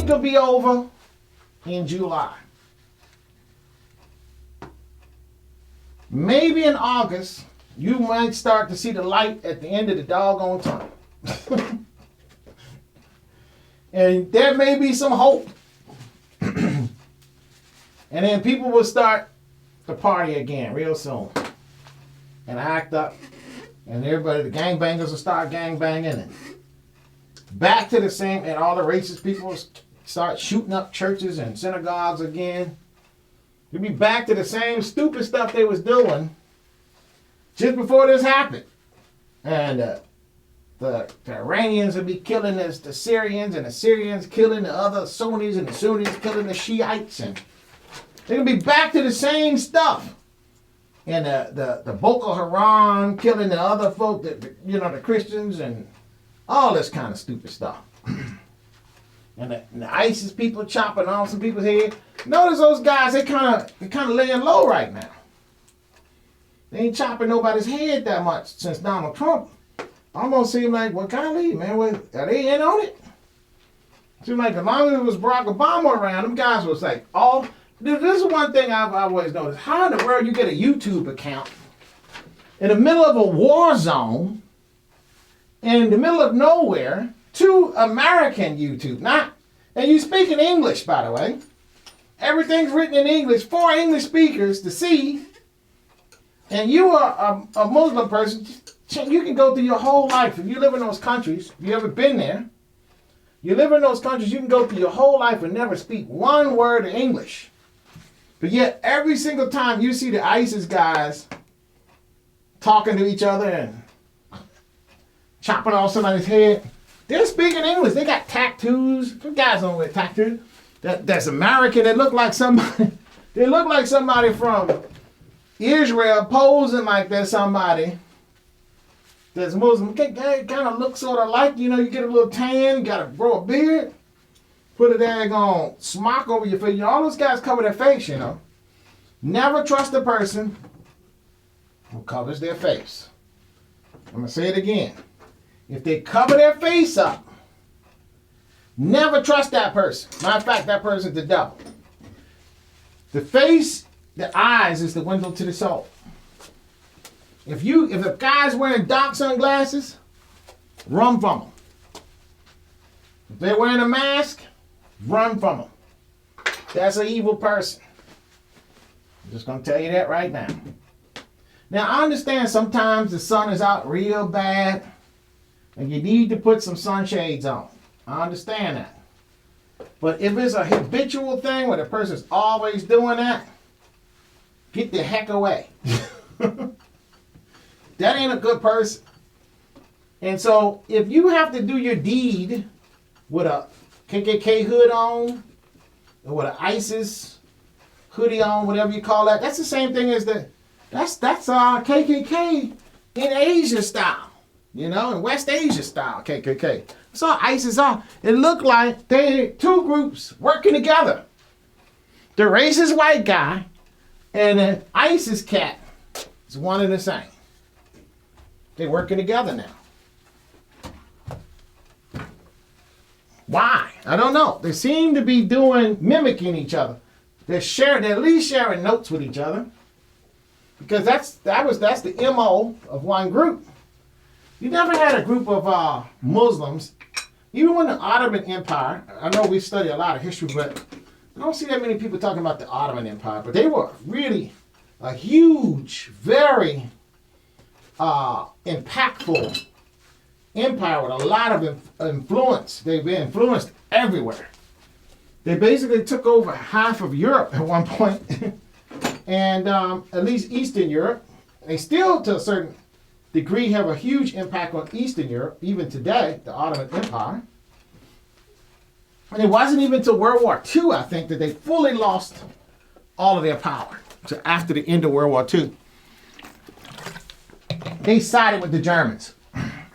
think it'll be over in July. Maybe in August, you might start to see the light at the end of the doggone tunnel. And there may be some hope. And then people will start to party again real soon. And act up. And everybody, the gangbangers will start gangbanging. And back to the same, and all the racist people start shooting up churches and synagogues again. You'll be back to the same stupid stuff they was doing just before this happened. And the Iranians will be killing the Syrians, and the Syrians killing the other Sunnis, and the Sunnis killing the Shiites. And they're going to be back to the same stuff. And the Boko Haram killing the other folk, the Christians, and all this kind of stupid stuff. And the ISIS people chopping off some people's head. Notice those guys, they kind of laying low right now. They ain't chopping nobody's head that much since Donald Trump. Almost seem like, well, golly, man, are they in on it? Seems like as long as it was Barack Obama around, them guys was like, this is one thing I've always noticed. How in the world you get a YouTube account in the middle of a war zone, in the middle of nowhere, to American YouTube? And you speak in English, by the way. Everything's written in English for English speakers to see. And you are a Muslim person. You can go through your whole life. If you live in those countries, if you ever been there, you live in those countries, you can go through your whole life and never speak one word of English. But yet, every single time you see the ISIS guys talking to each other and chopping off somebody's head, they're speaking English. They got tattoos. Some guys don't wear tattoos. That's American. They look like somebody. They look like somebody from Israel posing like they're somebody that's Muslim. They kind of look sort of like, you get a little tan, you got to grow a beard, put a daggone smock over your face. All those guys cover their face, Never trust a person who covers their face. I'm going to say it again. If they cover their face up, never trust that person. Matter of fact, that person's the devil. The face, the eyes is the window to the soul. If a guy's wearing dark sunglasses, run from him. If they're wearing a mask, run from them. That's an evil person. I'm just going to tell you that right now. Now, I understand sometimes the sun is out real bad and you need to put some sunshades on. I understand that. But if it's a habitual thing where the person's always doing that, get the heck away. That ain't a good person. And so if you have to do your deed with a KKK hood on, or with an ISIS hoodie on, whatever you call that, that's the same thing as that's KKK in Asia style, in West Asia style KKK. That's all ISIS are. It looked like they two groups working together. The racist white guy and the ISIS cat is one and the same. They're working together now. Why? I don't know. They seem to be mimicking each other. They're at least sharing notes with each other. Because that's the MO of one group. You never had a group of Muslims, even when the Ottoman Empire, I know we study a lot of history, but I don't see that many people talking about the Ottoman Empire, but they were really a huge, very impactful empire with a lot of influence. They've been influenced everywhere. They basically took over half of Europe at one point, and at least Eastern Europe. They still, to a certain degree, have a huge impact on Eastern Europe, even today, the Ottoman Empire. And it wasn't even until World War II, I think, that they fully lost all of their power. So after the end of World War II, they sided with the Germans,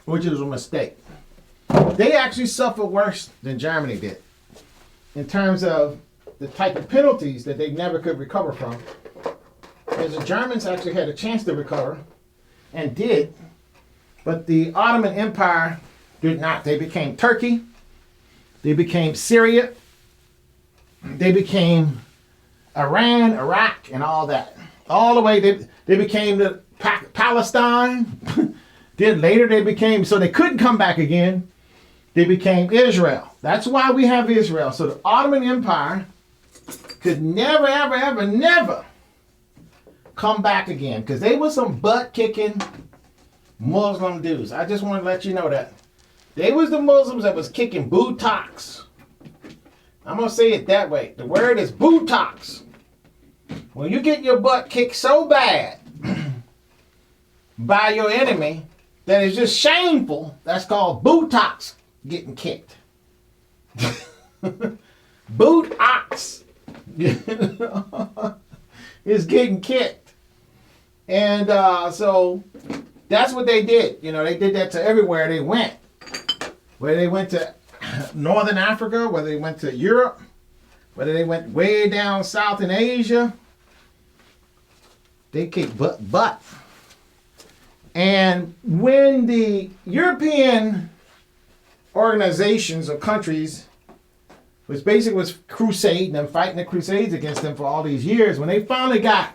which was a mistake. They actually suffered worse than Germany did in terms of the type of penalties that they never could recover from. Because the Germans actually had a chance to recover and did, but the Ottoman Empire did not. They became Turkey, they became Syria, they became Iran, Iraq, and all that. All the way they became the Palestine. Then later they became, so they couldn't come back again. They became Israel. That's why we have Israel. So the Ottoman Empire could never, ever, ever, never come back again, because they were some butt-kicking Muslim dudes. I just want to let you know that. They was the Muslims that was kicking buttocks. I'm going to say it that way. The word is buttocks. When you get your butt kicked so bad by your enemy that it's just shameful, that's called buttocks getting kicked. Buttocks is getting kicked. And so that's what they did. You know, they did that to everywhere they went. Whether they went to Northern Africa, whether they went to Europe, whether they went way down south in Asia, they kicked butt. And when the European organizations or countries, which basically was crusading and fighting the crusades against them for all these years, when they finally got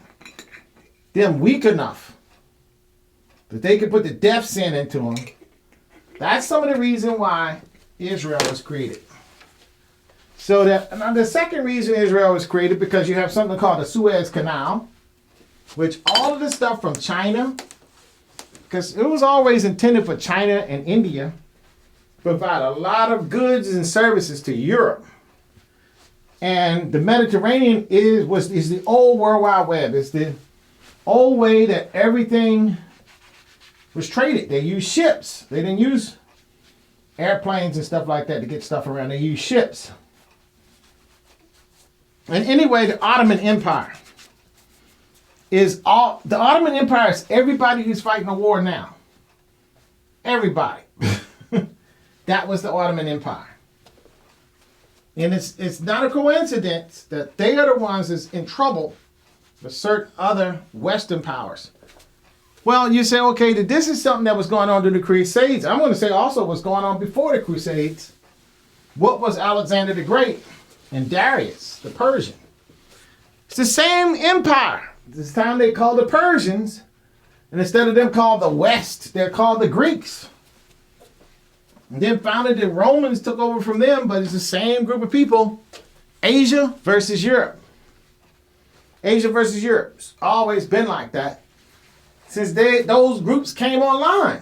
them weak enough that they could put the death sentence into them, that's some of the reason why Israel was created. So that, and the second reason Israel was created, because you have something called the Suez Canal, which all of the stuff from China, because it was always intended for China and India, provide a lot of goods and services to Europe. And the Mediterranean is the old World Wide Web. It's the old way that everything was traded. They used ships. They didn't use airplanes and stuff like that to get stuff around. They used ships. And anyway, the Ottoman Empire is everybody who's fighting a war now. Everybody. That was the Ottoman Empire. And it's not a coincidence that they are the ones that's in trouble with certain other Western powers. Well, you say, okay, this is something that was going on during the Crusades. I'm going to say also what's going on before the Crusades. What was Alexander the Great and Darius, the Persian? It's the same empire. This time they called the Persians, and instead of them called the West, they're called the Greeks. And then finally the Romans took over from them, but it's the same group of people. Asia versus Europe. Asia versus Europe. It's always been like that since those groups came online.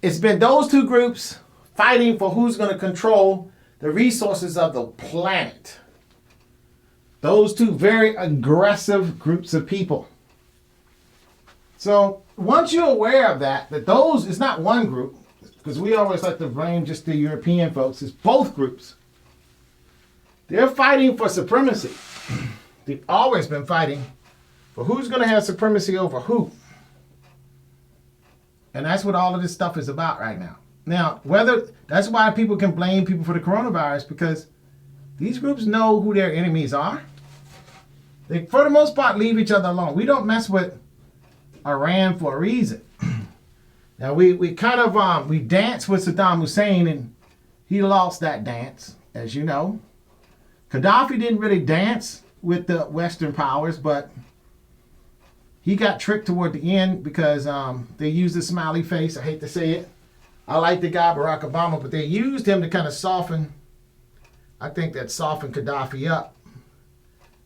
It's been those two groups fighting for who's going to control the resources of the planet. Those two very aggressive groups of people. So once you're aware of that those is not one group, because we always like to blame just the European folks, it's both groups. They're fighting for supremacy. They've always been fighting for who's going to have supremacy over who. And that's what all of this stuff is about right now. Now, that's why people can blame people for the coronavirus, because these groups know who their enemies are. They, for the most part, leave each other alone. We don't mess with Iran for a reason. Now, we kind of, we danced with Saddam Hussein, and he lost that dance, as you know. Gaddafi didn't really dance with the Western powers, but he got tricked toward the end because they used the smiley face. I hate to say it. I like the guy, Barack Obama, but they used him to kind of softened Gaddafi up.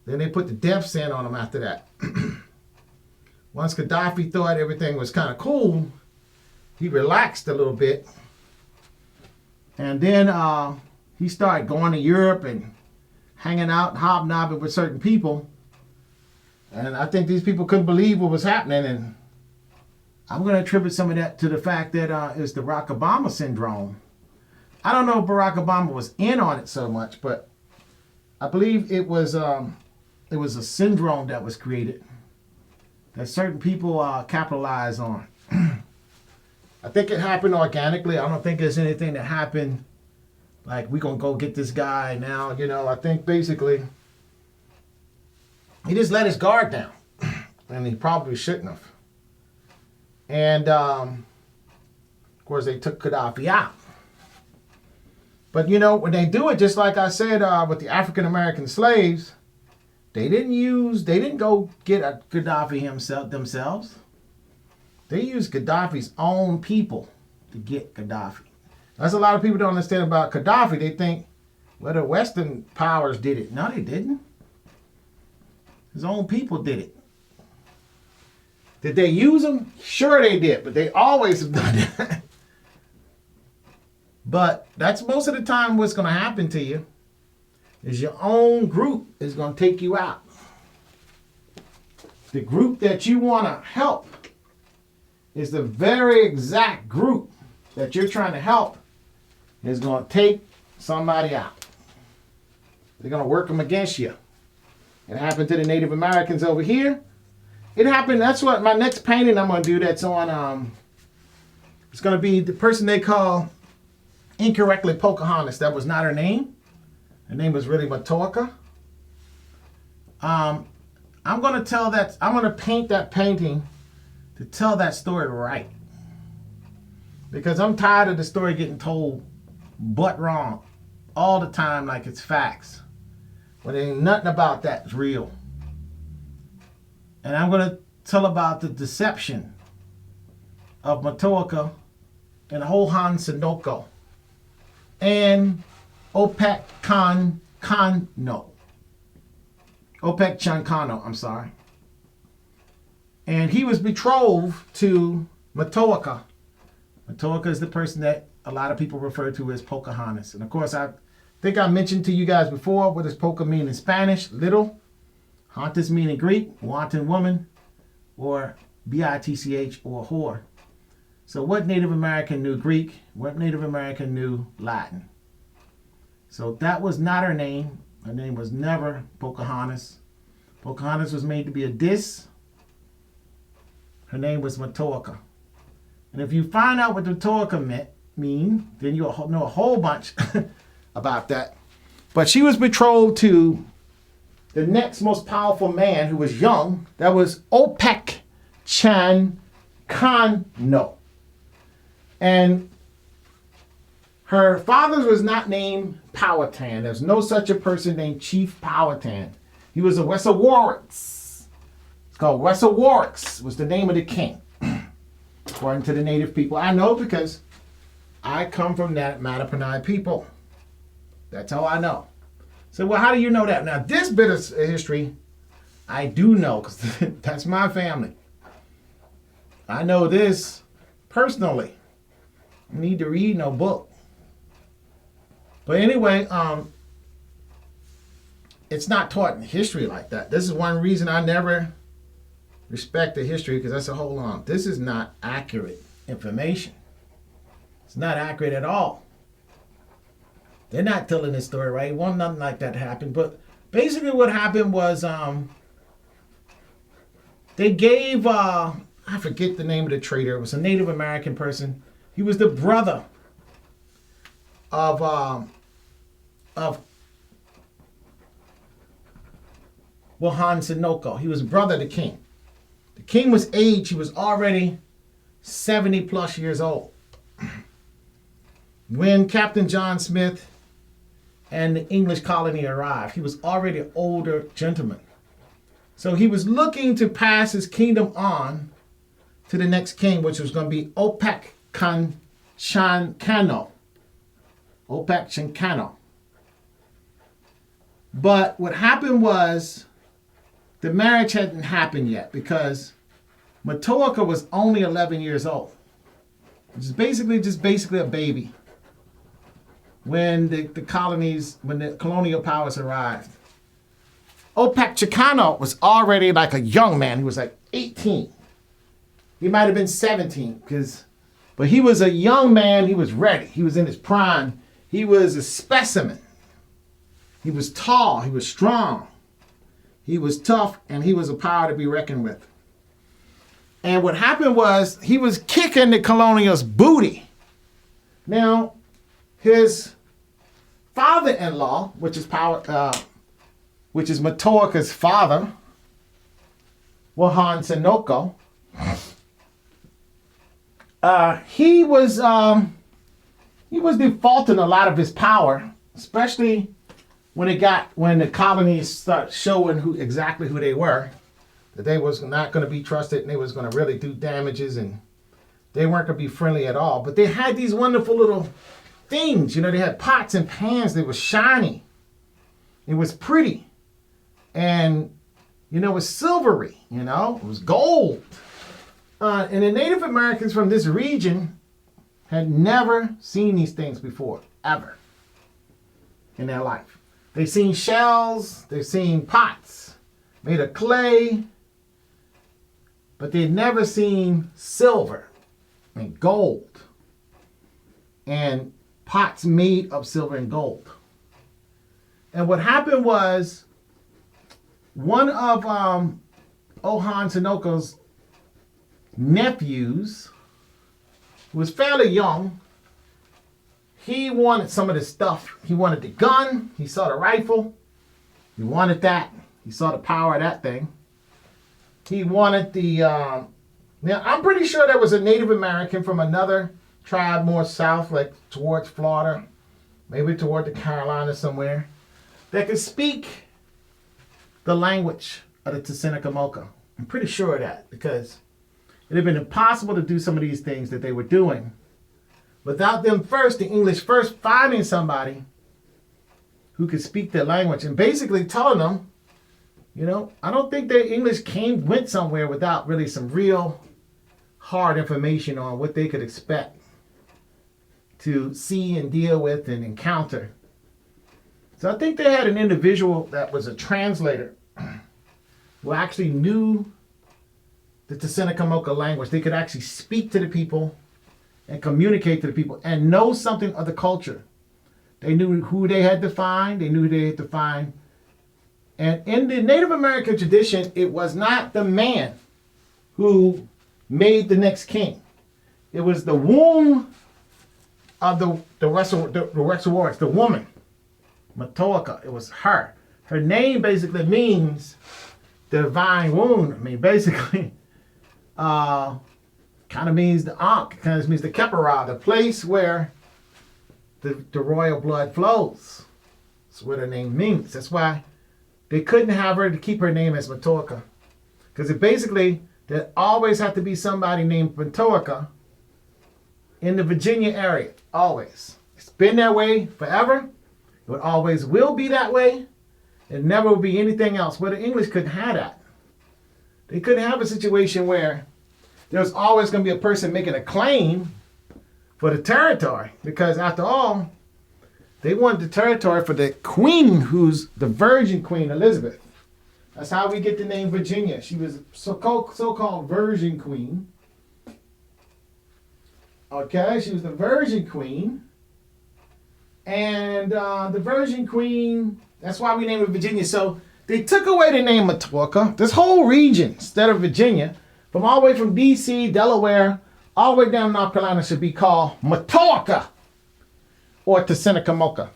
Then they put the death sentence on him after that. Once Gaddafi thought everything was kind of cool, he relaxed a little bit. And then he started going to Europe and hanging out, hobnobbing with certain people. And I think these people couldn't believe what was happening. And I'm going to attribute some of that to the fact that it's the Barack Obama syndrome. I don't know if Barack Obama was in on it so much, but I believe it was a syndrome that was created that certain people capitalize on. I think it happened organically. I don't think there's anything that happened like we're going to go get this guy now. You know, I think basically he just let his guard down, and he probably shouldn't have. And of course, they took Gaddafi out. But you know, when they do it, just like I said with the African American slaves, they didn't go get Gaddafi themselves. They used Gaddafi's own people to get Gaddafi. That's a lot of people don't understand about Gaddafi. They think, well, the Western powers did it. No, they didn't. His own people did it. Did they use them? Sure they did, but they always have done that. But that's most of the time what's going to happen to you is your own group is going to take you out. The group that you want to help is the very exact group that you're trying to help is going to take somebody out. They're going to work them against you. It happened to the Native Americans over here. It happened, that's what my next painting I'm going to do that's on, it's going to be the person they call incorrectly Pocahontas. That was not her name. Her name was really Matoaka. I'm going to paint that painting to tell that story right. Because I'm tired of the story getting told but wrong all the time like it's facts. When there ain't nothing about that's real. And I'm going to tell about the deception of Matoaka and Ho'ohana and Opec Chankano, I'm sorry. And he was betrothed to Matoaka. Matoaka is the person that a lot of people refer to as Pocahontas. And of course, I think I mentioned to you guys before, what does Poca mean in Spanish? Little. Hantas mean in Greek, wanton woman, or bitch, or whore. So what Native American knew Greek? What Native American knew Latin? So that was not her name. Her name was never Pocahontas. Pocahontas was made to be a diss. Her name was Matoaka. And if you find out what Matoaka mean, then you'll know a whole bunch about that. But she was betrothed to the next most powerful man who was young. That was Opec Chankano. And her father was not named Powhatan. There's no such a person named Chief Powhatan. He was a Wessawarix. It's called Wessawarix was the name of the king, according to the native people. I know because I come from that Mattaponi people. That's how I know. So, well, how do you know that? Now, this bit of history, I do know because that's my family. I know this personally. I need to read no book. But anyway, it's not taught in history like that. This is one reason I never respect the history, because I said, hold on, this is not accurate information. It's not accurate at all. They're not telling this story right. Well, nothing like that happened. But basically what happened was they gave, I forget the name of the trader. It was a Native American person. He was the brother of Wahan Sinoko. He was brother of the king. The king was aged. He was already 70 plus years old when Captain John Smith and the English colony arrived. He was already an older gentleman. So he was looking to pass his kingdom on to the next king, which was going to be Opec Chankano. Opec Chankano. But what happened was the marriage hadn't happened yet because Matoaka was only 11 years old. Which is basically a baby when the colonial powers arrived. Opec Chicano was already like a young man. He was like 18. He might have been 17, but he was a young man. He was ready. He was in his prime. He was a specimen. He was tall. He was strong. He was tough, and he was a power to be reckoned with. And what happened was he was kicking the colonials' booty. Now, his father-in-law, which is Matoaka's father, Wahan Sinoko, he was, he was defaulting a lot of his power, especially when the colonies start showing exactly who they were, that they was not going to be trusted and they was going to really do damages and they weren't going to be friendly at all. But they had these wonderful little things, they had pots and pans that was shiny. It was pretty. And, it was silvery, it was gold. And the Native Americans from this region had never seen these things before, ever, in their life. They've seen shells, they've seen pots made of clay, but they'd never seen silver and gold and pots made of silver and gold. And what happened was one of Ohan Sunoko's nephews, who was fairly young, he wanted some of this stuff. He wanted the gun. He saw the rifle. He wanted that. He saw the power of that thing. He wanted the... now, I'm pretty sure there was a Native American from another tribe more south, like towards Florida, maybe toward the Carolinas somewhere, that could speak the language of the Tsenicamoka. I'm pretty sure of that, because it had been impossible to do some of these things that they were doing without them first, the English first, finding somebody who could speak their language and basically telling them, I don't think their English went somewhere without really some real hard information on what they could expect to see and deal with and encounter. So I think they had an individual that was a translator who actually knew the Tsenicamoka language. They could actually speak to the people and communicate to the people and know something of the culture. They knew who they had to find. They knew who they had to find. And in the Native American tradition, it was not the man who made the next king. It was the womb of the Rexawarix, the woman, Matoaka. It was her. Her name basically means divine womb. I mean, basically, kind of means the Ankh, kind of means the Kepara, the place where the royal blood flows. That's what her name means. That's why they couldn't have her to keep her name as Matoaka. Because it basically, there always had to be somebody named Matoaka in the Virginia area. Always. It's been that way forever. It always will be that way. It never will be anything else. But the English couldn't have that. They couldn't have a situation where there's always going to be a person making a claim for the territory. Because after all, they wanted the territory for the queen, who's the Virgin Queen Elizabeth. That's how we get the name Virginia. She was so-called Virgin Queen. Okay, she was the Virgin Queen. And the Virgin Queen, that's why we named it Virginia. So they took away the name Matoaka. This whole region, instead of Virginia, from all the way from D.C., Delaware, all the way down North Carolina, should be called Matoaka or Tsenicamoka.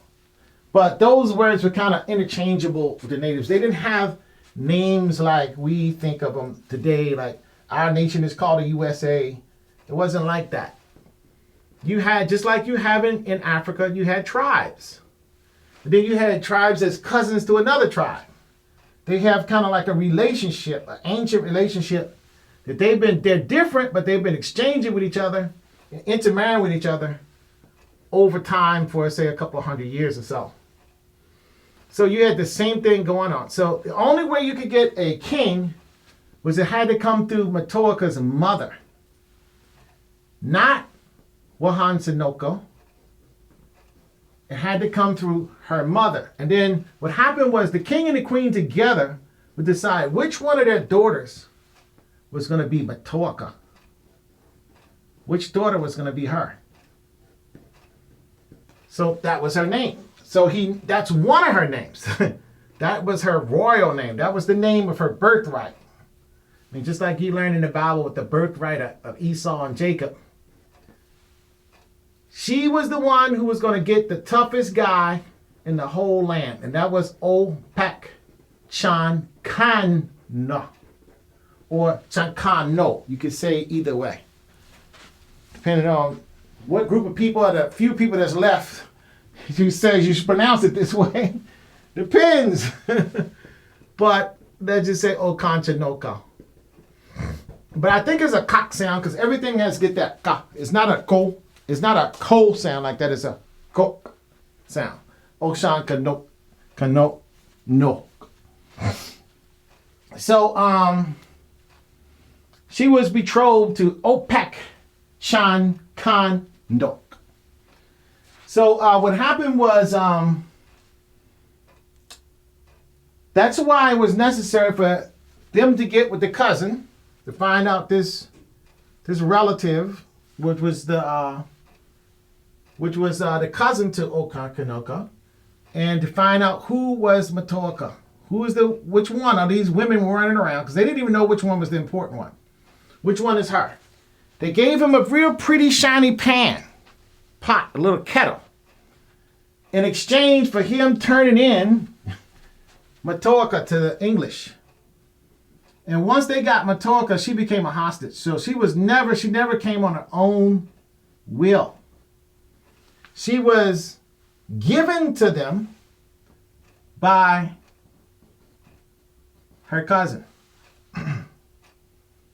But those words were kind of interchangeable with the natives. They didn't have names like we think of them today, like our nation is called the USA. It wasn't like that. You had, just like you have in Africa, you had tribes. And then you had tribes as cousins to another tribe. They have kind of like a relationship, an ancient relationship that they're different, but they've been exchanging with each other and intermarrying with each other over time for, say, a couple of hundred years or so. So you had the same thing going on. So the only way you could get a king was it had to come through Matoaka's mother, not Wahan Sinoko. It had to come through her mother. And then what happened was the king and the queen together would decide which one of their daughters was going to be Matoaka. Which daughter was going to be her. So that was her name. So that's one of her names. That was her royal name. That was the name of her birthright. I mean, just like you learn in the Bible with the birthright of Esau and Jacob. She was the one who was going to get the toughest guy in the whole land. And that was Opak Chankana. Or Chankano. You could say either way, depending on what group of people are the few people that's left who says you should pronounce it this way. Depends. But let's just say Okanchanoka. But I think it's a cock sound because everything has to get that ka. It's not a ko. It's not a ko sound like that. It's a ko sound. Oshan kano kano no. So she was betrothed to Opek Shan Khan Ndok. So what happened was that's why it was necessary for them to get with the cousin to find out this relative, which was the cousin to Okakanoka, and to find out who was Matoaka. Which one of these women were running around, because they didn't even know which one was the important one. Which one is her? They gave him a real pretty shiny pot, a little kettle, in exchange for him turning in Matoaka to the English. And once they got Matoaka, she became a hostage. So she never came on her own will. She was given to them by her cousin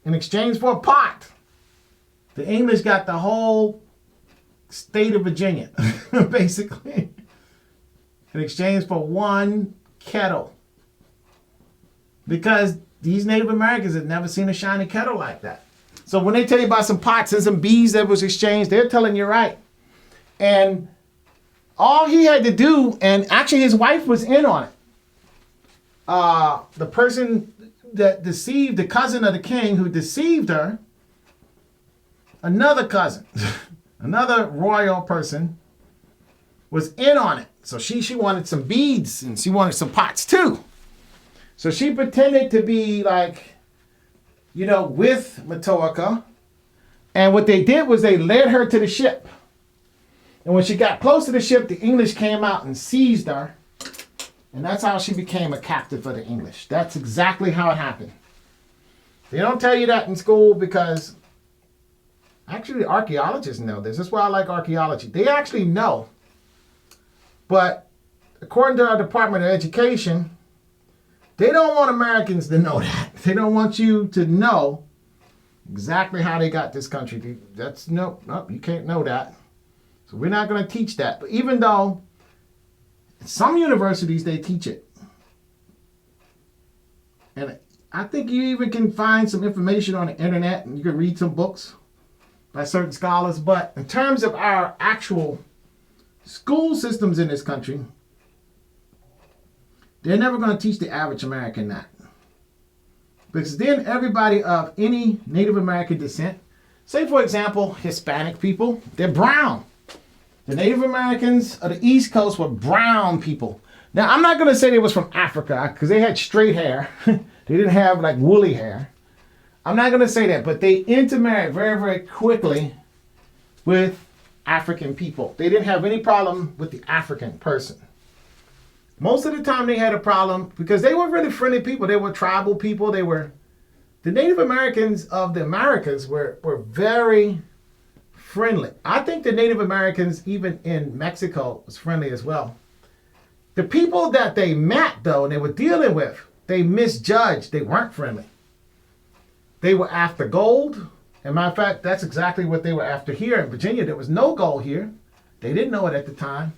in exchange for a pot. The English got the whole state of Virginia, basically, in exchange for one kettle. Because these Native Americans had never seen a shiny kettle like that. So when they tell you about some pots and some bees that was exchanged, they're telling you right. And all he had to do, and actually his wife was in on it. The person that deceived, the cousin of the king who deceived her, another cousin, another royal person, was in on it. So she wanted some beads and she wanted some pots too. So she pretended to be like, with Matoaka. And what they did was they led her to the ship. And when she got close to the ship, the English came out and seized her. And that's how she became a captive for the English. That's exactly how it happened. They don't tell you that in school because actually archaeologists know this. That's why I like archaeology. They actually know. But according to our Department of Education, they don't want Americans to know that. They don't want you to know exactly how they got this country. That's nope, you can't know that. So we're not going to teach that. But even though some universities, they teach it. And I think you even can find some information on the internet and you can read some books by certain scholars. But in terms of our actual school systems in this country, they're never going to teach the average American that. Because then everybody of any Native American descent, say for example, Hispanic people, they're brown. The Native Americans of the East Coast were brown people. Now, I'm not going to say they was from Africa because they had straight hair. They didn't have like woolly hair. I'm not going to say that, but they intermarried very, very quickly with African people. They didn't have any problem with the African person. Most of the time they had a problem because they were really friendly people. They were tribal people. The Native Americans of the Americas were very friendly. I think the Native Americans, even in Mexico, was friendly as well. The people that they met, though, and they were dealing with, they misjudged. They weren't friendly. They were after gold. As a matter of fact, that's exactly what they were after here in Virginia. There was no gold here. They didn't know it at the time.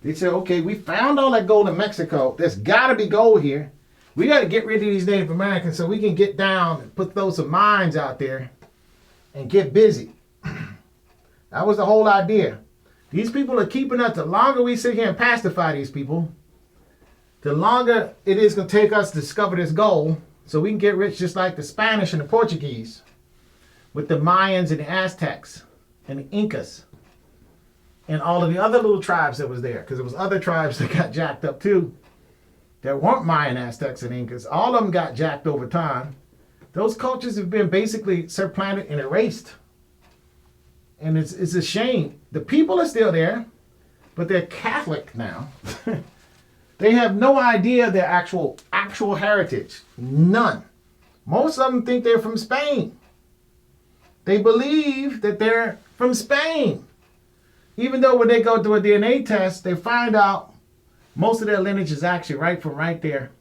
They said, okay, we found all that gold in Mexico. There's got to be gold here. We got to get rid of these Native Americans so we can get down and put those some mines out there and get busy. That was the whole idea. These people are keeping us. The longer we sit here and pacify these people, the longer it is going to take us to discover this gold so we can get rich just like the Spanish and the Portuguese with the Mayans and the Aztecs and the Incas and all of the other little tribes that was there, because there was other tribes that got jacked up too that weren't Mayan, Aztecs, and Incas. All of them got jacked over time. Those cultures have been basically supplanted and erased. And it's a shame. The people are still there, but they're Catholic now. They have no idea their actual heritage. None. Most of them think they're from Spain. They believe that they're from Spain. even though when they go do a DNA test, they find out most of their lineage is actually right from right there.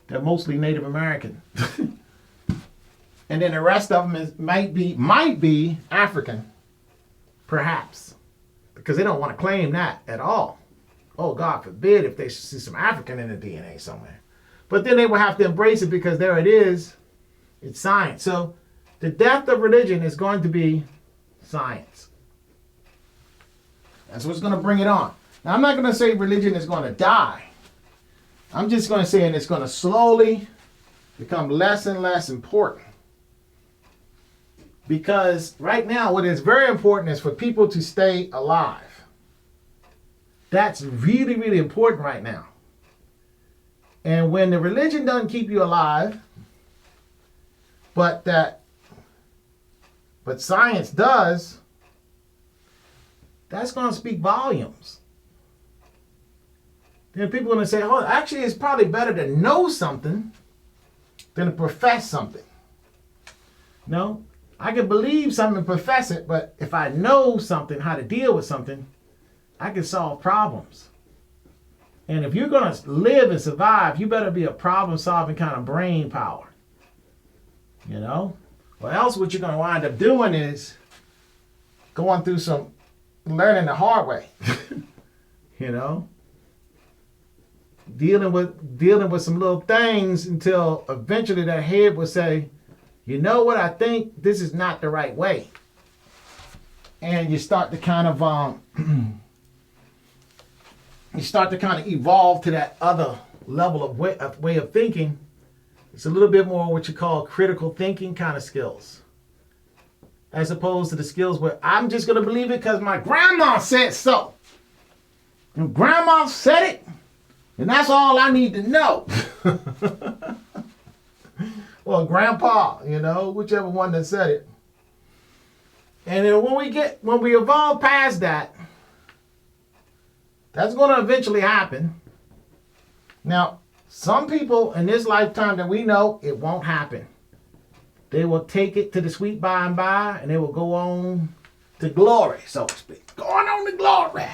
They're mostly Native American. And then the rest of them might be African, perhaps, because they don't want to claim that at all. Oh, God forbid if they see some African in the DNA somewhere. But then they will have to embrace it because there it is. It's science. So the death of religion is going to be science. That's what's going to bring it on. Now, I'm not going to say religion is going to die. I'm just going to say it's going to slowly become less and less important. Because right now, what is very important is for people to stay alive. That's really, really important right now. And when the religion doesn't keep you alive, but science does, that's going to speak volumes. Then people are going to say, oh, actually, it's probably better to know something than to profess something. No, I can believe something and profess it, but if I know something, how to deal with something, I can solve problems. And if you're going to live and survive, you better be a problem-solving kind of brain power. You know? Or else what you're going to wind up doing is going through some learning the hard way. You know? Dealing with some little things until eventually that head will say, you know what, I think this is not the right way. And you start to kind of evolve to that other level of way of thinking. It's a little bit more what you call critical thinking kind of skills. As opposed to the skills where I'm just going to believe it because my grandma said so. And grandma said it, and that's all I need to know. Well, grandpa, you know, whichever one that said it. And then when we evolve past that, that's going to eventually happen. Now, some people in this lifetime that we know, it won't happen. They will take it to the sweet by and by, and they will go on to glory, so to speak. Going on to glory.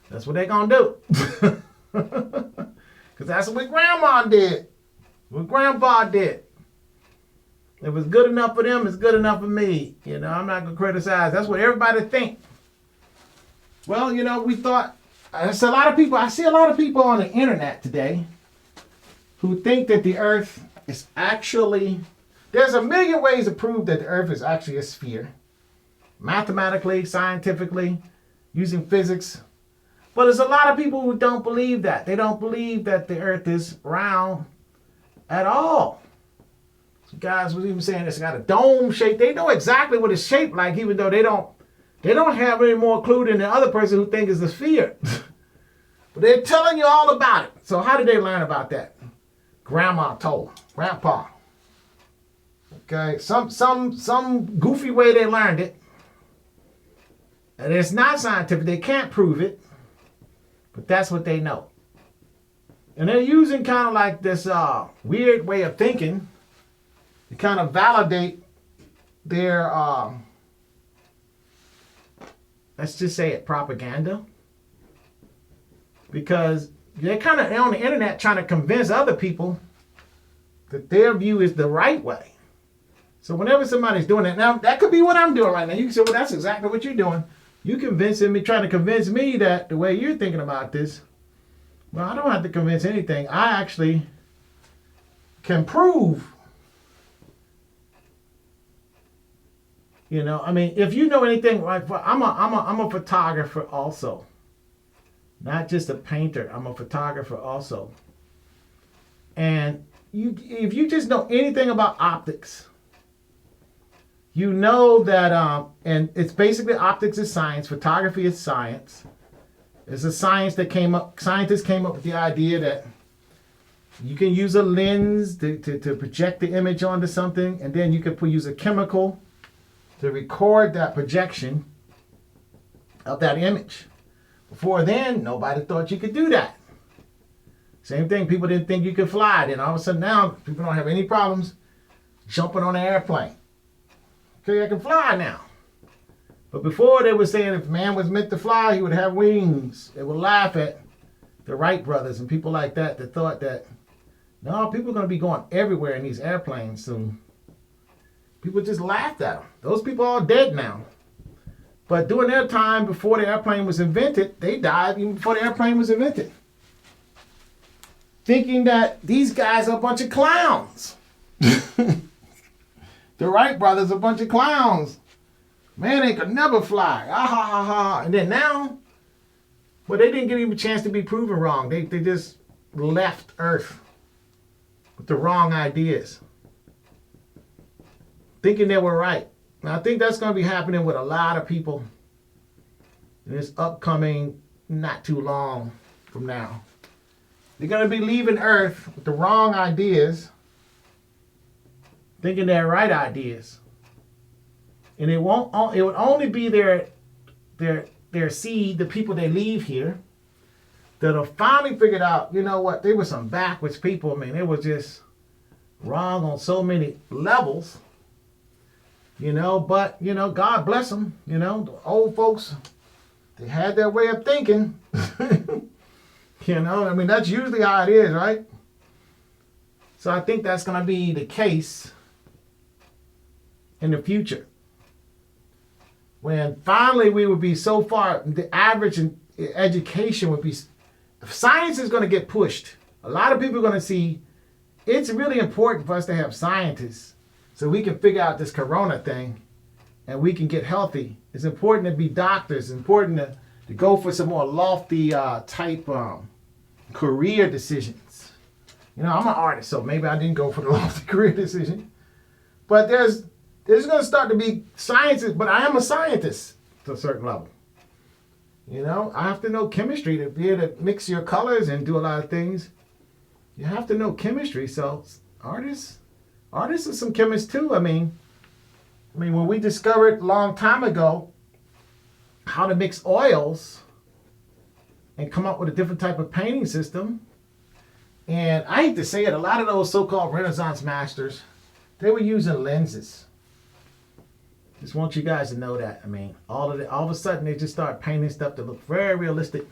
That's what they're going to do. Because that's what grandma did. What grandpa did. If it's good enough for them, it's good enough for me. You know, I'm not going to criticize. That's what everybody thinks. Well, you know, we thought, I see a lot of people on the internet today who think that the earth is actually, there's a million ways to prove that the earth is actually a sphere. Mathematically, scientifically, using physics. But there's a lot of people who don't believe that. They don't believe that the earth is round at all. Some guys was even saying it's got a dome shape. They know exactly what it's shaped like, even though they don't have any more clue than the other person who thinks it's a sphere. But they're telling you all about it. So how did they learn about that? Grandma told them. Grandpa. Okay, some goofy way they learned it. And it's not scientific. They can't prove it. But that's what they know. And they're using kind of like this weird way of thinking to kind of validate their, let's just say it, propaganda. Because they're kind of on the internet trying to convince other people that their view is the right way. So whenever somebody's doing that, now that could be what I'm doing right now. You can say, well, that's exactly what you're doing. You trying to convince me that the way you're thinking about this, well, I don't have to convince anything. I actually can prove. You know, I mean, if you know anything, like I'm a photographer also, not just a painter. I'm a photographer also, and if you just know anything about optics, you know that, and it's basically optics is science, photography is science. It's a science that scientists came up with the idea that you can use a lens to project the image onto something, and then you can use a chemical to record that projection of that image. Before then, nobody thought you could do that. Same thing, people didn't think you could fly. Then all of a sudden now, people don't have any problems jumping on an airplane. Okay, I can fly now. But before they were saying if man was meant to fly, he would have wings. They would laugh at the Wright brothers and people like that that thought that, no, people are going to be going everywhere in these airplanes soon. People just laughed at them. Those people are all dead now. But during their time, before the airplane was invented, they died even before the airplane was invented. Thinking that these guys are a bunch of clowns. The Wright brothers are a bunch of clowns. Man, they could never fly. Ah, ha, ha, ha. And then now, well, they didn't get even a chance to be proven wrong. They just left Earth with the wrong ideas, thinking they were right. Now, I think that's going to be happening with a lot of people in this upcoming not too long from now. They're going to be leaving Earth with the wrong ideas, thinking they're right ideas. And it would only be their seed, the people they leave here, that'll finally figure out, you know what, they were some backwards people. I mean, they were just wrong on so many levels, you know, but, you know, God bless them, you know, the old folks, they had their way of thinking, you know, I mean, that's usually how it is, right? So I think that's going to be the case in the future. When finally we would be so far, the average in education would be, science is going to get pushed. A lot of people are going to see it's really important for us to have scientists so we can figure out this corona thing and we can get healthy. It's important to be doctors. It's important to go for some more lofty type career decisions. You know, I'm an artist, so maybe I didn't go for the lofty career decision. But there's going to start to be scientists, but I am a scientist to a certain level. You know, I have to know chemistry to be able to mix your colors and do a lot of things. You have to know chemistry. So artists are some chemists too. I mean, when we discovered a long time ago how to mix oils and come up with a different type of painting system, and I hate to say it, a lot of those so-called Renaissance masters, they were using lenses. Just want you guys to know that. I mean, all of a sudden they just start painting stuff that look very realistic.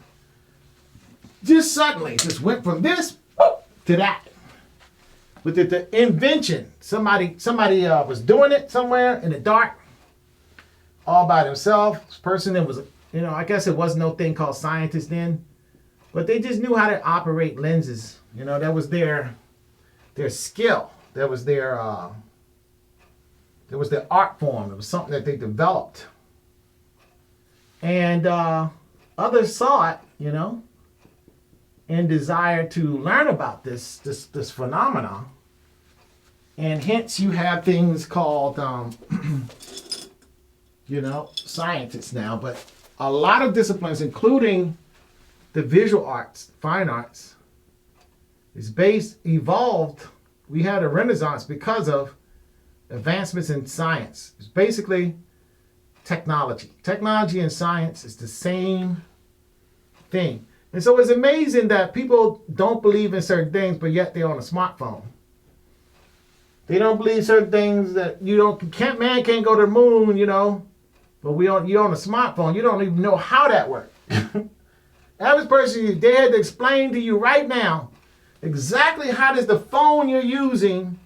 Just suddenly, just went from this to that. With the invention, somebody was doing it somewhere in the dark, all by themselves. This person that was, you know, I guess it was no thing called scientists then, but they just knew how to operate lenses. You know, that was their skill. That was their art form. It was something that they developed. And others saw it, you know, and desired to learn about this phenomenon. And hence you have things called, you know, scientists now. But a lot of disciplines, including the visual arts, fine arts, evolved. We had a renaissance because of advancements in science. It's basically technology. Technology and science is the same thing. And so it's amazing that people don't believe in certain things, but yet they're on a smartphone. They don't believe certain things that man can't go to the moon, you know, but you're on a smartphone. You don't even know how that works. Average person, they had to explain to you right now exactly how does the phone you're using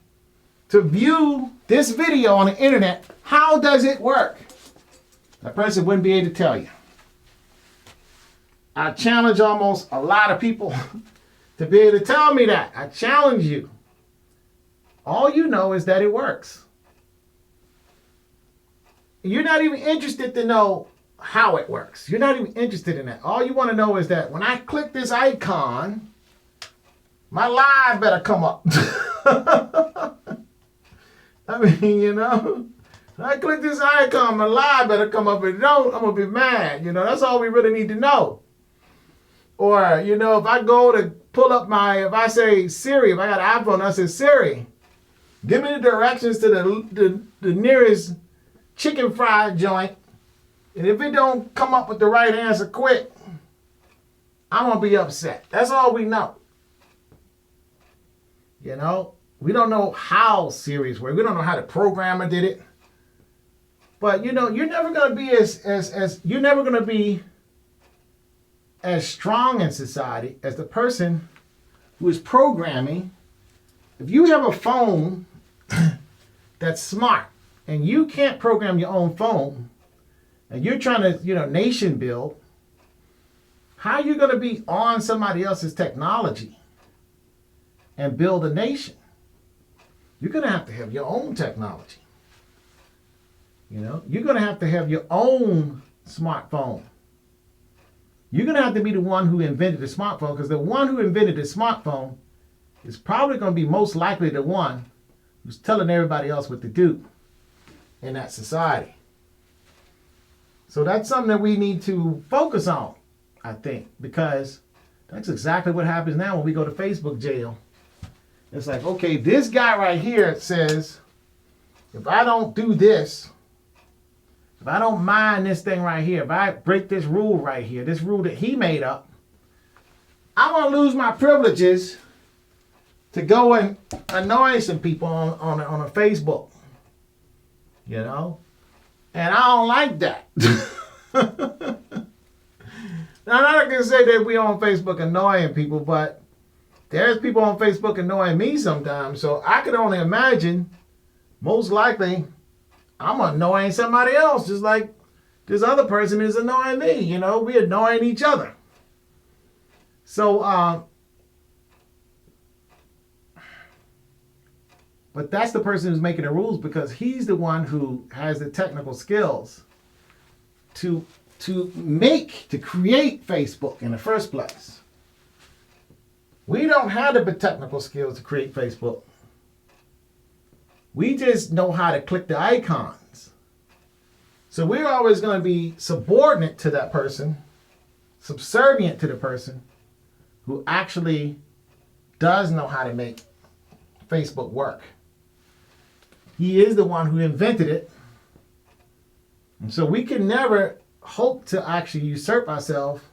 to view this video on the internet, how does it work? That person wouldn't be able to tell you. I challenge almost a lot of people to be able to tell me that. I challenge you. All you know is that it works. You're not even interested to know how it works. You're not even interested in that. All you want to know is that when I click this icon, my live better come up. I mean, you know, I click this icon, my live better come up. If it don't, I'm going to be mad. You know, that's all we really need to know. Or, you know, if I go to pull up if I say Siri, if I got an iPhone, I say Siri, give me the directions to the nearest chicken fried joint. And if it don't come up with the right answer quick, I'm going to be upset. That's all we know. You know? We don't know how Siri's work. We don't know how the programmer did it. But you know, you're never gonna be as you're never gonna be as strong in society as the person who is programming. If you have a phone that's smart and you can't program your own phone and you're trying to, you know, nation build, how are you going to be on somebody else's technology and build a nation? You're going to have your own technology. You know, you're going to have your own smartphone. You're going to have to be the one who invented the smartphone, because the one who invented the smartphone is probably going to be most likely the one who's telling everybody else what to do in that society. So that's something that we need to focus on, I think, because that's exactly what happens now when we go to Facebook jail. It's like, okay, this guy right here says, if I don't do this, if I don't mind this thing right here, if I break this rule right here, this rule that he made up, I'm going to lose my privileges to go and annoy some people on a Facebook, you know? And I don't like that. Now, I'm not going to say that we on Facebook annoying people, but there's people on Facebook annoying me sometimes. So I could only imagine, most likely, I'm annoying somebody else, just like this other person is annoying me. You know, we're annoying each other. So, but that's the person who's making the rules, because he's the one who has the technical skills to create Facebook in the first place. We don't have the technical skills to create Facebook. We just know how to click the icons. So we're always going to be subordinate to that person, subservient to the person who actually does know how to make Facebook work. He is the one who invented it. And so we can never hope to actually usurp ourselves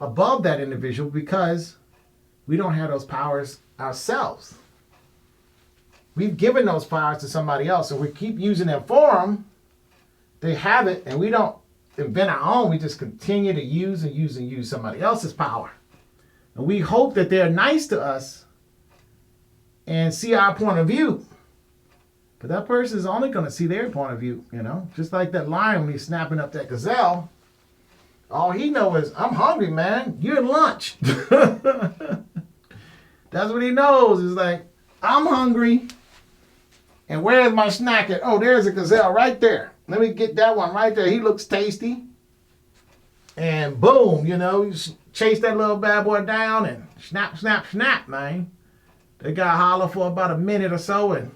above that individual, because we don't have those powers ourselves. We've given those powers to somebody else, so we keep using them for them. They have it, and we don't invent our own. We just continue to use and use and use somebody else's power. And we hope that they're nice to us and see our point of view. But that person is only going to see their point of view, you know. Just like that lion when he's snapping up that gazelle. All he knows is, I'm hungry, man. You're lunch. That's what he knows. It's like, I'm hungry. And where's my snack at? Oh, there's a gazelle right there. Let me get that one right there. He looks tasty. And boom, you know, you chase that little bad boy down and snap, snap, snap, man. They got holler for about a minute or so and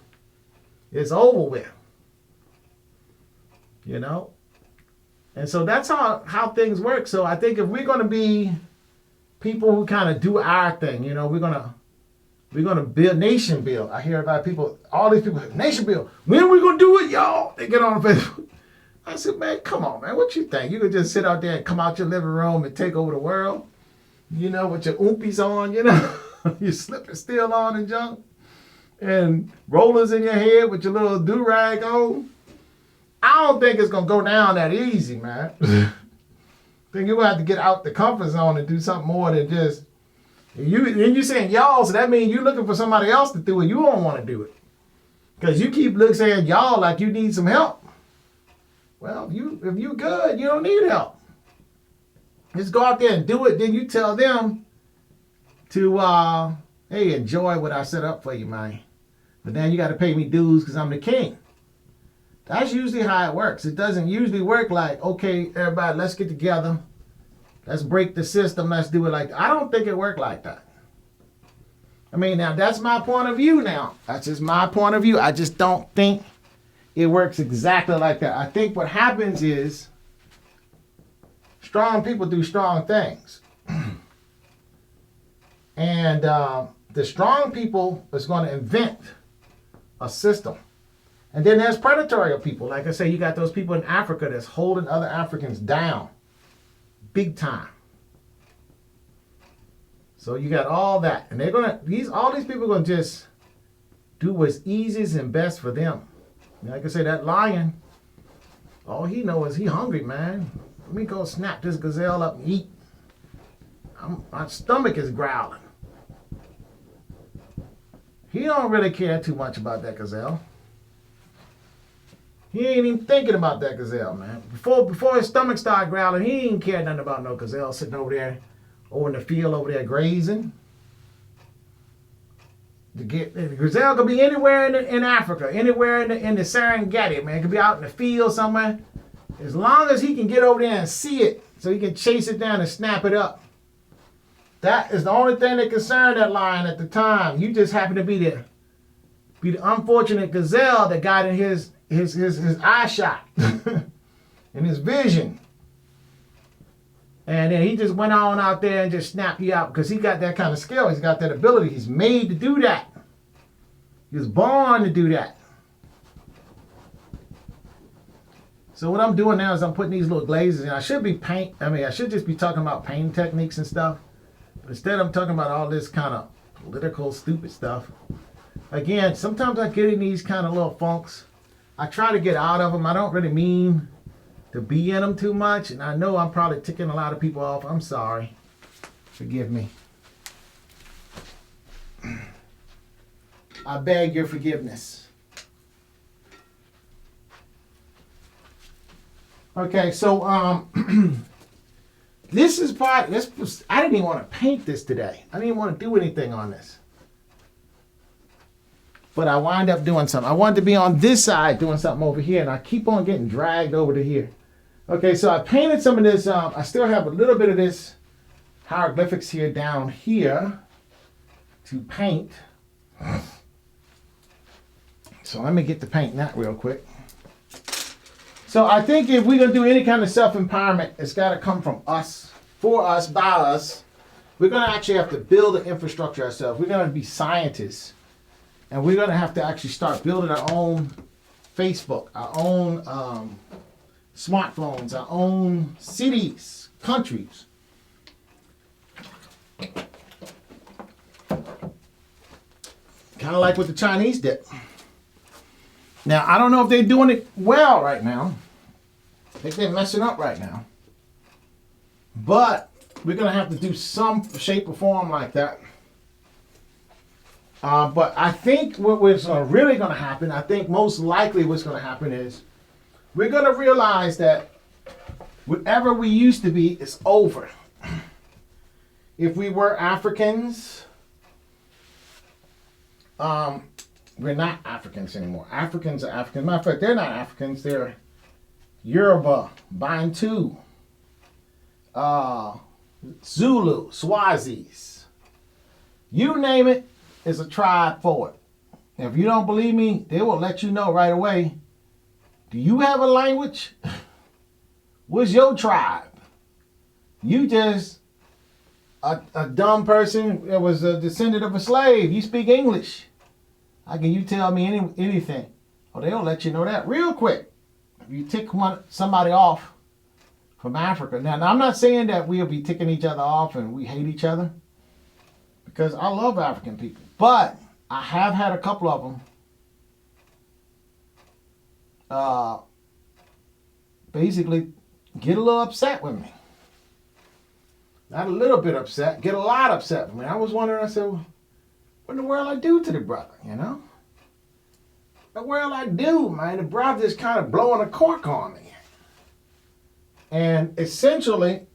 it's over with. You know? And so that's how things work. So I think if we're going to be people who kind of do our thing, you know, we're going to build, nation build. I hear about people, all these people, nation build. When are we going to do it, y'all? They get on Facebook. I said, man, come on, man. What you think? You could just sit out there and come out your living room and take over the world, you know, with your oompies on, you know, your slipper still on and junk, and rollers in your head with your little do-rag on. I don't think it's going to go down that easy, man. I think you're going to have to get out the comfort zone and do something more than just, and you saying y'all, so that means you're looking for somebody else to do it. You don't want to do it. Because you keep saying y'all like you need some help. Well, if you good, you don't need help. Just go out there and do it. Then you tell them to, hey, enjoy what I set up for you, man. But then you got to pay me dues because I'm the king. That's usually how it works. It doesn't usually work like, okay, everybody, let's get together. Let's break the system. Let's do it like that. I don't think it worked like that. I mean, now that's my point of view now. That's just my point of view. I just don't think it works exactly like that. I think what happens is strong people do strong things. And the strong people is going to invent a system. And then there's predatory people. Like I say, you got those people in Africa that's holding other Africans down. Big time. So you got all that. And they're going to, all these people are going to just do what's easiest and best for them. Like I say, that lion, All he knows is he hungry, man. Let me go snap this gazelle up and eat. My stomach is growling. He don't really care too much about that gazelle. He ain't even thinking about that gazelle, man. Before his stomach started growling, he ain't care nothing about no gazelle sitting over there, over in the field over there grazing. The gazelle could be anywhere in Africa, anywhere in the Serengeti, man. It could be out in the field somewhere. As long as he can get over there and see it, so he can chase it down and snap it up. That is the only thing that concerned that lion at the time. You just happen to be the unfortunate gazelle that got in his eye shot and his vision. And then he just went on out there and just snapped you out because he got that kind of skill. He's got that ability. He's made to do that. He was born to do that. So what I'm doing now is I'm putting these little glazes in. I should just be talking about painting techniques and stuff. But instead I'm talking about all this kind of political stupid stuff. Again, sometimes I get in these kind of little funks. I try to get out of them. I don't really mean to be in them too much. And I know I'm probably ticking a lot of people off. I'm sorry. Forgive me. I beg your forgiveness. Okay, so this is part. I didn't even want to paint this today. I didn't even want to do anything on this. But I wind up doing something. I wanted to be on this side doing something over here, and I keep on getting dragged over to here. Okay, so I painted some of this. I still have a little bit of this hieroglyphics here down here to paint. So let me get to painting that real quick. So I think if we're going to do any kind of self-empowerment, it's got to come from us, for us, by us. We're going to actually have to build the infrastructure ourselves. We're going to be scientists. And we're going to have to actually start building our own Facebook, our own smartphones, our own cities, countries. Kind of like what the Chinese did. Now, I don't know if they're doing it well right now. I think they're messing up right now. But we're going to have to do some shape or form like that. But I think what's really going to happen, I think most likely what's going to happen is we're going to realize that whatever we used to be is over. If we were Africans, we're not Africans anymore. Africans are Africans. Matter of fact, they're not Africans. They're Yoruba, Bantu, Zulu, Swazis. You name it, is a tribe for it. If you don't believe me, they will let you know right away. Do you have a language? What's your tribe? You just a dumb person that was a descendant of a slave. You speak English. How can you tell me anything? Oh, they'll let you know that real quick. If you tick somebody off from Africa. Now, I'm not saying that we'll be ticking each other off and we hate each other. Because I love African people. But I have had a couple of them basically get a little upset with me. Not a little bit upset, get a lot upset with me. I was wondering, I said, well, what in the world I do to the brother, you know? What in the world I do, man? The brother is kind of blowing a cork on me. And essentially,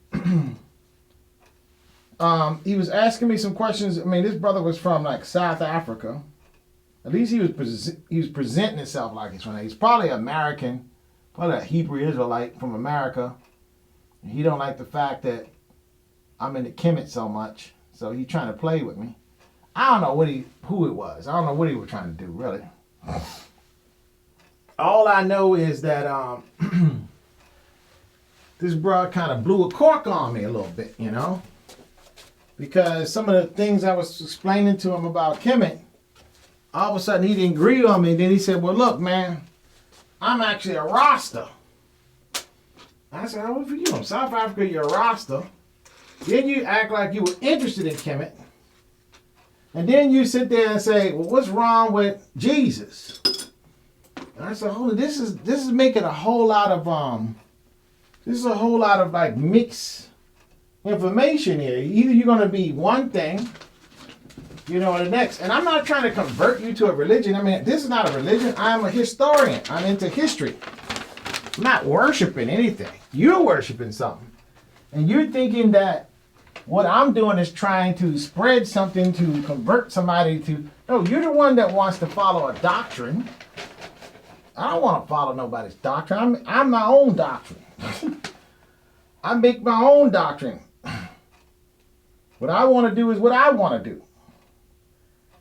he was asking me some questions. I mean, this brother was from like South Africa. At least he was presenting himself like he's from there. He's probably American, probably a Hebrew Israelite from America. And he don't like the fact that I'm into Kemet so much, so he's trying to play with me. I don't know who it was. I don't know what he was trying to do, really. All I know is that this bro kind of blew a cork on me a little bit, you know? Because some of the things I was explaining to him about Kemet, all of a sudden he didn't agree on me. And then he said, well, look, man, I'm actually a Rasta. I said, oh, for you from South Africa, you're a Rasta. Then you act like you were interested in Kemet. And then you sit there and say, well, what's wrong with Jesus? And I said, "Hold on, this is making a whole lot of like mixed information here. Either you're gonna be one thing, or the next." And I'm not trying to convert you to a religion. I mean, this is not a religion. I'm a historian. I'm into history. I'm not worshiping anything. You're worshiping something. And you're thinking that what I'm doing is trying to spread something to convert somebody to. No, you're the one that wants to follow a doctrine. I don't want to follow nobody's doctrine. I'm my own doctrine. I make my own doctrine. What I want to do is what I want to do.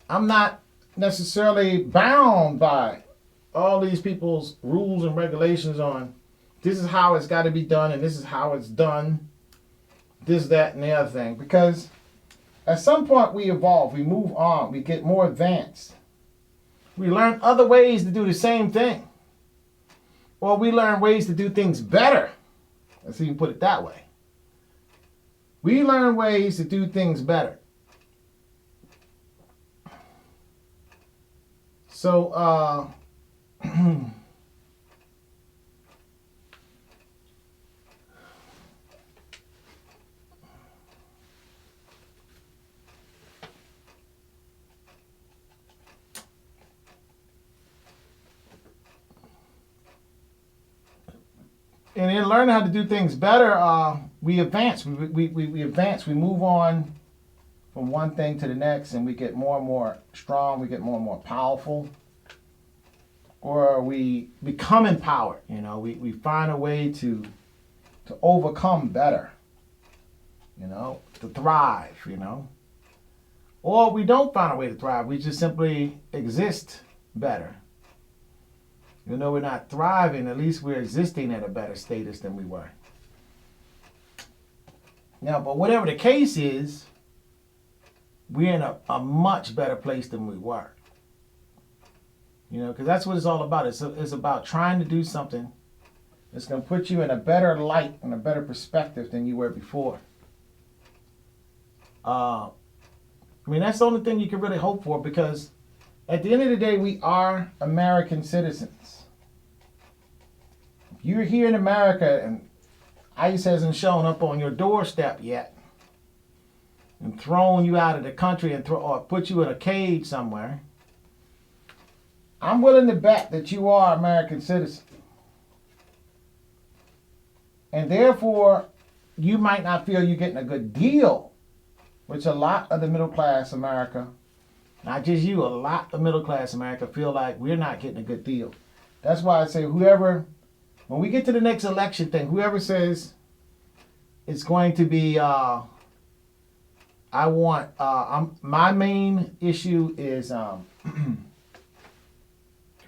I'm not necessarily bound by all these people's rules and regulations on this is how it's got to be done and this is how it's done. This, that, and the other thing. Because at some point we evolve, we move on, we get more advanced. We learn other ways to do the same thing. Or we learn ways to do things better. Let's even put it that way. We learn ways to do things better. So, and in learning how to do things better, we advance. We advance. We move on from one thing to the next, and we get more and more strong. We get more and more powerful, or we become empowered. We find a way to overcome better. To thrive. Or we don't find a way to thrive. We just simply exist better. We're not thriving, at least we're existing at a better status than we were. Now, but whatever the case is, we're in a much better place than we were. Because that's what it's all about. It's about trying to do something that's going to put you in a better light and a better perspective than you were before. That's the only thing you can really hope for, because at the end of the day, we are American citizens. If you're here in America and ICE hasn't shown up on your doorstep yet and thrown you out of the country or put you in a cage somewhere, I'm willing to bet that you are American citizen. And therefore, you might not feel you're getting a good deal, which a lot of the middle class America, not just you, a lot of middle class America feel like we're not getting a good deal. That's why I say when we get to the next election thing, whoever says it's going to be, my main issue is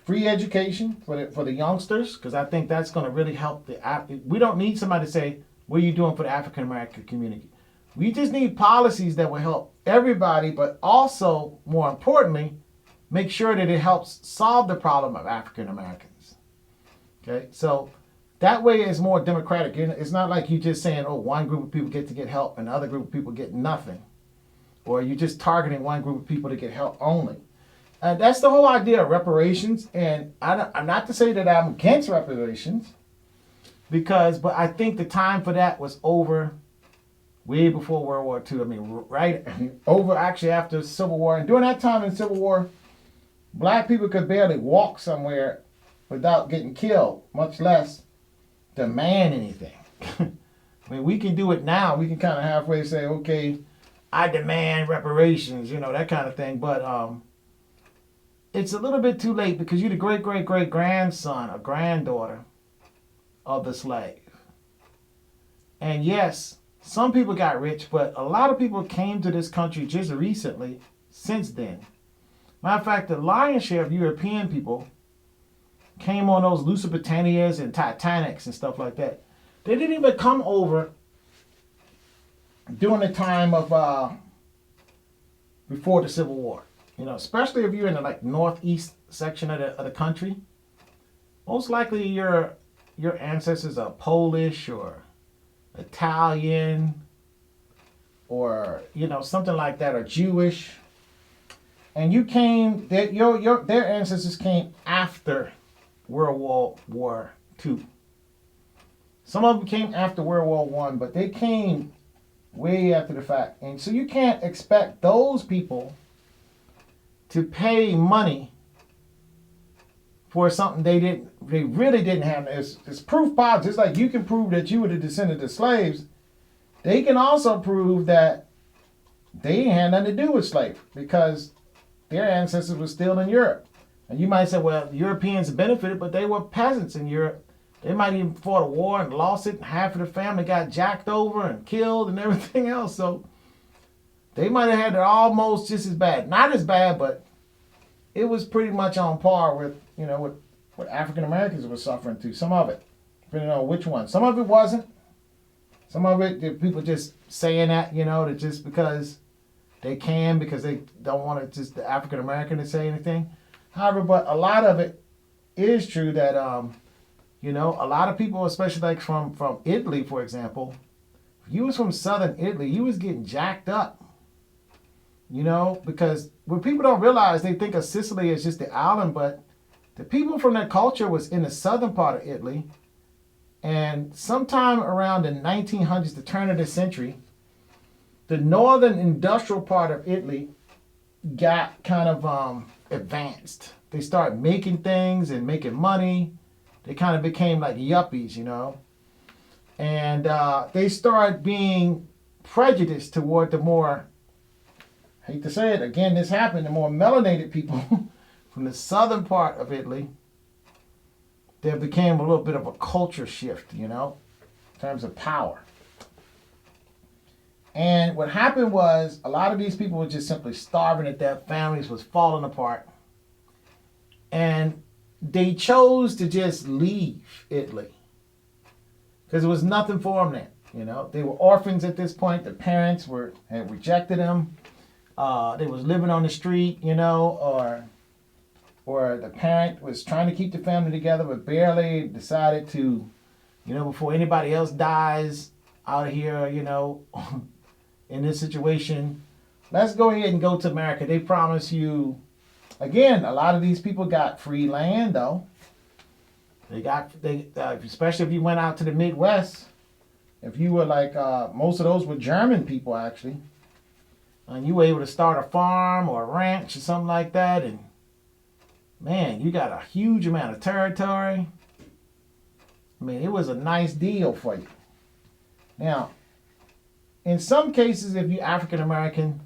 free education for the youngsters, because I think that's going to really help we don't need somebody to say, what are you doing for the African American community? We just need policies that will help everybody, but also, more importantly, make sure that it helps solve the problem of African Americans. Okay, so that way it's more democratic. It's not like you just saying, one group of people get to get help and the other group of people get nothing. Or you're just targeting one group of people to get help only. And that's the whole idea of reparations. And I'm not to say that I'm against reparations, but I think the time for that was over way before World War II. Over actually after the Civil War. And during that time in the Civil War, black people could barely walk somewhere without getting killed, much less demand anything. We can do it now. We can kind of halfway say, okay, I demand reparations, that kind of thing. But it's a little bit too late, because you're the great-great-great-grandson or granddaughter of the slave. And yes, some people got rich, but a lot of people came to this country just recently since then. Matter of fact, the lion's share of European people came on those Lusitanias and Titanics and stuff like that. They didn't even come over during the time of before the Civil War. Especially if you're in the northeast section of the country. Most likely your ancestors are Polish or Italian or something like that, or Jewish. And you came, their ancestors came after World War II. Some of them came after World War One, but they came way after the fact. And so you can't expect those people to pay money for something they really didn't have. It's proof positive. Just like you can prove that you were the descendant of slaves, they can also prove that they didn't have nothing to do with slavery because their ancestors were still in Europe. And you might say, well, the Europeans benefited, but they were peasants in Europe. They might even fought a war and lost it. And half of the family got jacked over and killed and everything else. So they might have had it almost just as bad. Not as bad, but it was pretty much on par with, what African Americans were suffering through. Some of it, depending on which one. Some of it wasn't. Some of it, people just saying that, that just because they can, because they don't want it just the African American to say anything. However, but a lot of it is true that, a lot of people, especially like from Italy, for example, if you was from southern Italy, you was getting jacked up. Because what people don't realize, they think of Sicily as just the island, but the people from that culture was in the southern part of Italy. And sometime around the 1900s, the turn of the century, the northern industrial part of Italy got kind of advanced. They started making things and making money. They kind of became like yuppies, And they started being prejudiced toward the more, I hate to say it, again, this happened, the more melanated people from the southern part of Italy. There became a little bit of a culture shift, in terms of power. And what happened was a lot of these people were just simply starving to death. Families was falling apart. And they chose to just leave Italy because there was nothing for them then. They were orphans at this point. The parents had rejected them. They was living on the street, or the parent was trying to keep the family together, but barely decided to, before anybody else dies out of here, in this situation, let's go ahead and go to America. They promise you, again, a lot of these people got free land though. Especially if you went out to the Midwest, if you were like, most of those were German people actually, and you were able to start a farm or a ranch or something like that, and man, you got a huge amount of territory. I mean, it was a nice deal for you. Now, in some cases, if you're African American,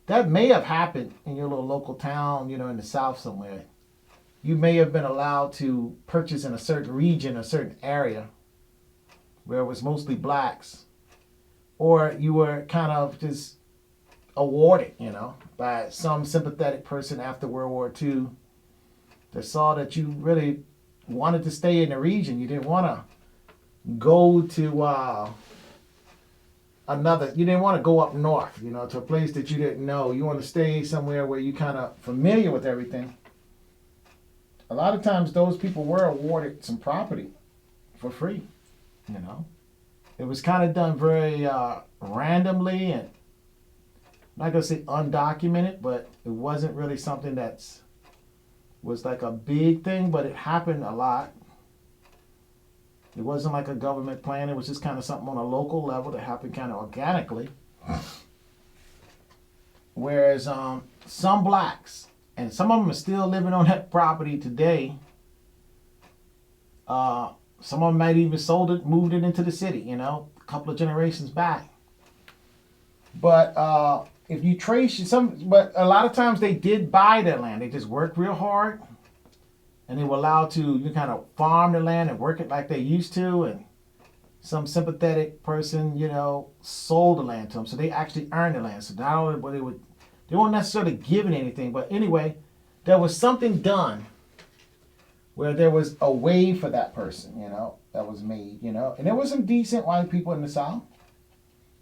that may have happened in your little local town, in the South somewhere. You may have been allowed to purchase in a certain region, a certain area, where it was mostly blacks. Or you were kind of just awarded, by some sympathetic person after World War II that saw that you really wanted to stay in the region. You didn't want to go to you didn't want to go up north, to a place that you didn't know. You want to stay somewhere where you kind of familiar with everything. A lot of times those people were awarded some property for free, It was kind of done very randomly, and I'm not going to say undocumented, but it wasn't really something was like a big thing, but it happened a lot. It wasn't like a government plan. It was just kind of something on a local level that happened kind of organically. Whereas some blacks, and some of them are still living on that property today. Some of them might even sold it, moved it into the city, a couple of generations back. But if you trace but a lot of times they did buy their land. They just worked real hard, and they were allowed to kind of farm the land and work it like they used to. And some sympathetic person, sold the land to them, so they actually earned the land. So not only were they weren't necessarily given anything, but anyway, there was something done where there was a way for that person, that was made, and there was some decent white people in the South.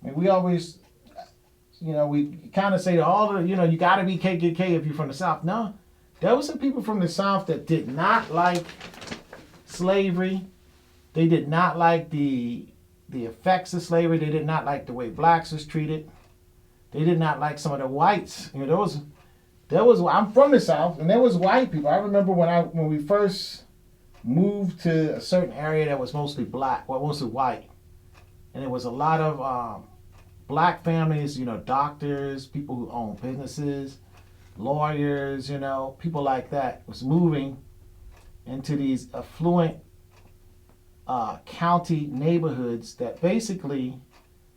I mean, we always, we kind of say to all the, you got to be KKK if you're from the South. No, there were some people from the South that did not like slavery. They did not like the effects of slavery. They did not like the way blacks was treated. They did not like some of the whites. There I'm from the South, and there was white people. I remember when we first moved to a certain area that was mostly black, well, mostly white, and there was a lot of black families, doctors, people who own businesses, lawyers, people like that was moving into these affluent county neighborhoods that basically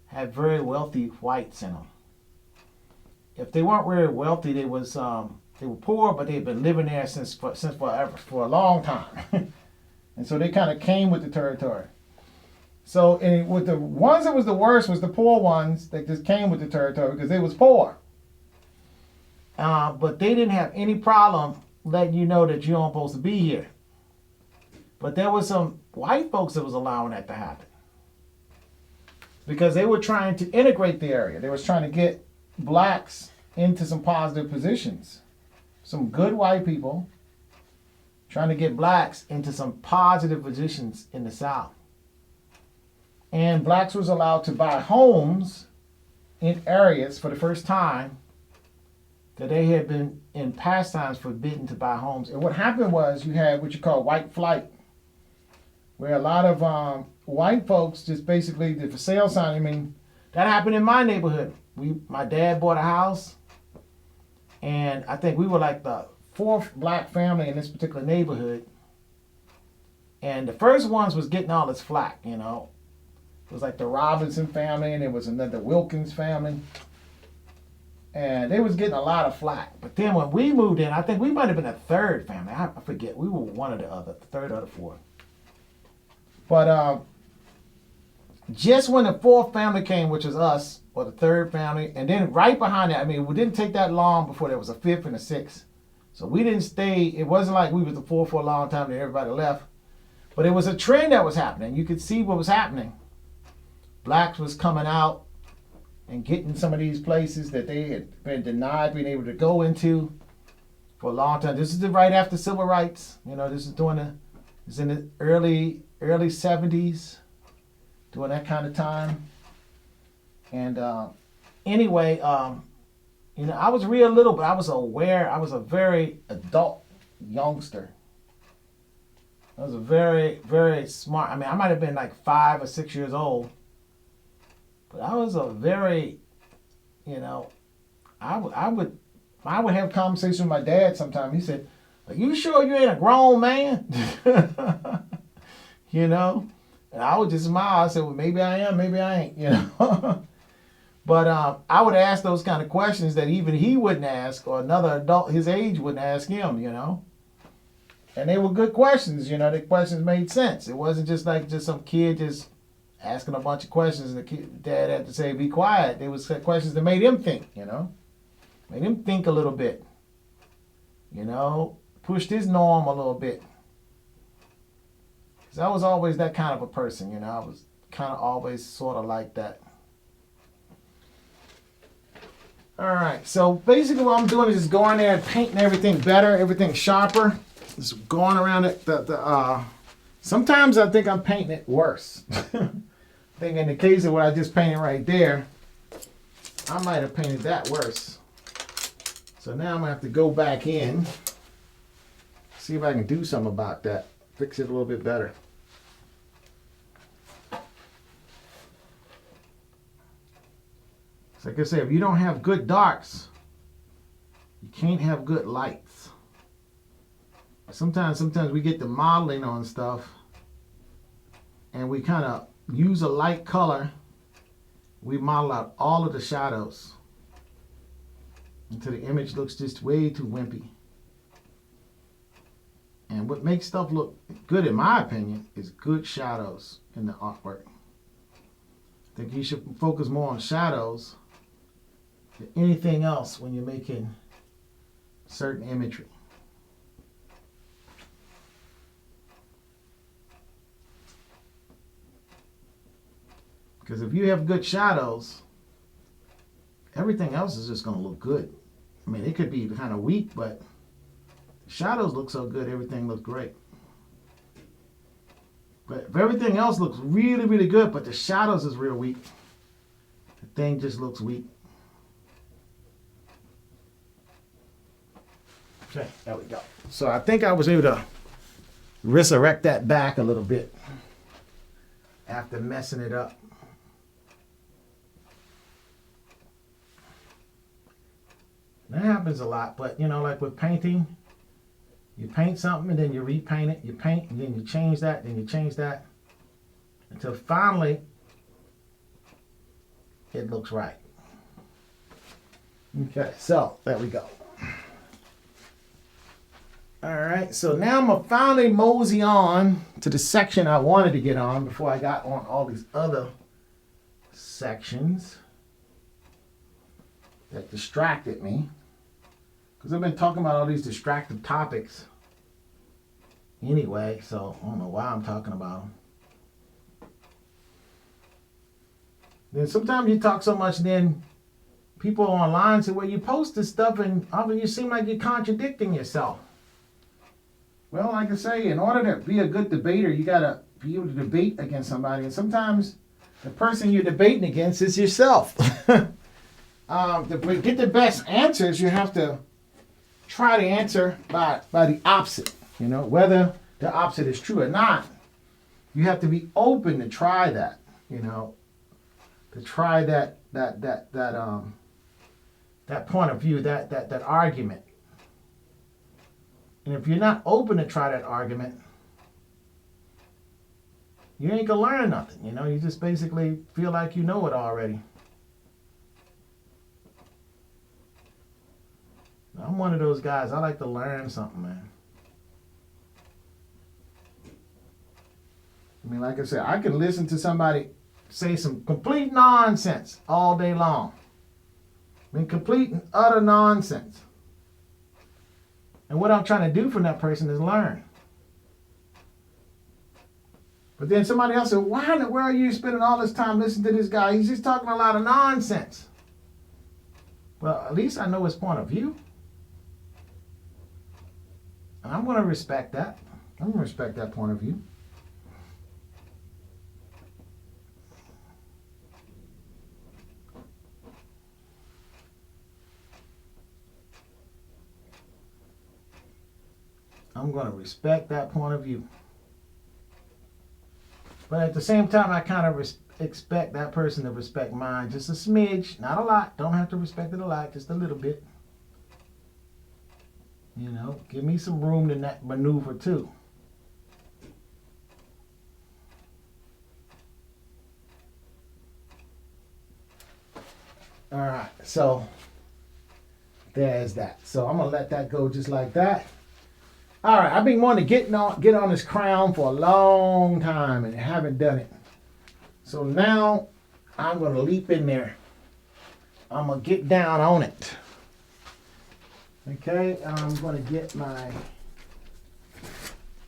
had very wealthy whites in them. If they weren't very wealthy, they were poor, but they'd been living there since forever, for a long time, and so they kind of came with the territory. So, and with the ones that was the worst was the poor ones that just came with the territory because they was poor. But they didn't have any problem letting you know that you aren't supposed to be here. But there was some white folks that was allowing that to happen because they were trying to integrate the area. They was trying to get blacks into some positive positions. Some good white people trying to get blacks into some positive positions in the South. And blacks was allowed to buy homes in areas for the first time that they had been in past times forbidden to buy homes. And what happened was you had what you call white flight, where a lot of white folks just basically did for sale sign. I mean, that happened in my neighborhood. My dad bought a house, and I think we were like the fourth black family in this particular neighborhood. And the first ones was getting all this flack, It was like the Robinson family, and there was another Wilkins family. And they was getting a lot of flack. But then when we moved in, I think we might have been a third family. I forget. We were one or the other, the third or the fourth. But just when the fourth family came, which was us, or the third family, and then right behind that, it didn't take that long before there was a fifth and a sixth. So we didn't stay. It wasn't like we was the fourth for a long time and everybody left. But it was a trend that was happening. You could see what was happening. Blacks was coming out and getting some of these places that they had been denied being able to go into for a long time. This is right after civil rights. This is in the early 70s, during that kind of time. And anyway, I was real little, but I was aware. I was a very adult youngster. I was a very, very smart. I might have been like 5 or 6 years old. But I was a very, I would have conversations with my dad sometimes. He said, "Are you sure you ain't a grown man?" And I would just smile. I said, "Well, maybe I am, maybe I ain't," But I would ask those kind of questions that even he wouldn't ask, or another adult his age wouldn't ask him, And they were good questions, The questions made sense. It wasn't just some kid just asking a bunch of questions and the dad had to say, "Be quiet." There was questions that made him think, Made him think a little bit. Pushed his norm a little bit. Because I was always that kind of a person, I was kind of always sort of like that. Alright, so basically what I'm doing is just going there and painting everything better, everything sharper. Just going around it. Sometimes I think I'm painting it worse. I think in the case of what I just painted right there, I might have painted that worse. So now I'm going to have to go back in, see if I can do something about that, fix it a little bit better. So like I say, if you don't have good darks, you can't have good lights. Sometimes we get the modeling on stuff and we kind of use a light color. We model out all of the shadows until the image looks just way too wimpy. And what makes stuff look good, in my opinion, is good shadows in the artwork. I think you should focus more on shadows than anything else when you're making certain imagery. Because if you have good shadows, everything else is just going to look good. It could be kind of weak, but the shadows look so good, everything looks great. But if everything else looks really, really good, but the shadows is real weak, the thing just looks weak. Okay, there we go. So I think I was able to resurrect that back a little bit after messing it up. That happens a lot, but you know, like with painting, you paint something and then you repaint it, you paint and then you change that, then you change that, until finally it looks right. Okay, so there we go. All right, so now I'm gonna finally mosey on to the section I wanted to get on before I got on all these other sections that distracted me. Because I've been talking about all these distractive topics anyway, so I don't know why I'm talking about them. Then sometimes you talk so much, then people online say, well, you post this stuff and you seem like you're contradicting yourself. Well, like I say, in order to be a good debater, you got to be able to debate against somebody. And sometimes the person you're debating against is yourself. To get the best answers, you have to try to answer by the opposite. You know, whether the opposite is true or not, you have to be open to try that. You know, to try that point of view, that argument. And if you're not open to try that argument, you ain't gonna learn nothing. You know, you just basically feel like you know it already. I'm one of those guys. I like to learn something, man. I mean, like I said, I can listen to somebody say some complete nonsense all day long. I mean, complete and utter nonsense. And what I'm trying to do from that person is learn. But then somebody else said, why in the world are you spending all this time listening to this guy? He's just talking a lot of nonsense. Well, at least I know his point of view. And I'm going to respect that. I'm going to respect that point of view. I'm going to respect that point of view. But at the same time, I kind of expect that person to respect mine just a smidge, not a lot. Don't have to respect it a lot, just a little bit. You know, give me some room to maneuver too. All right, so there's that. So I'm going to let that go just like that. All right, I've been wanting to get on this crown for a long time and haven't done it. So now I'm going to leap in there. I'm going to get down on it. Okay, I'm going to get my,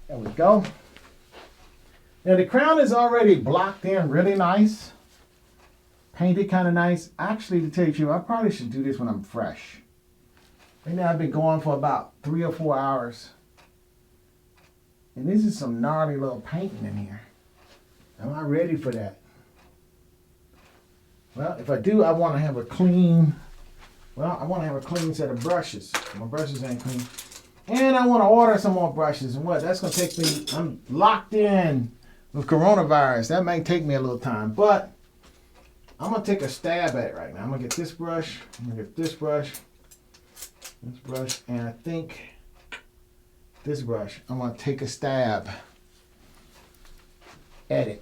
there we go. Now the crown is already blocked in really nice. Painted kind of nice. Actually, to tell you the truth, I probably should do this when I'm fresh. Right now I've been going for about 3 or 4 hours. And this is some gnarly little painting in here. Am I ready for that? Well, if I do, I want to have a clean, set of brushes. My brushes ain't clean. And I want to order some more brushes. And what? That's going to take me, I'm locked in with coronavirus. That might take me a little time. But I'm going to take a stab at it right now. I'm going to get this brush. I'm going to get this brush. This brush. And I think this brush, I'm going to take a stab at it.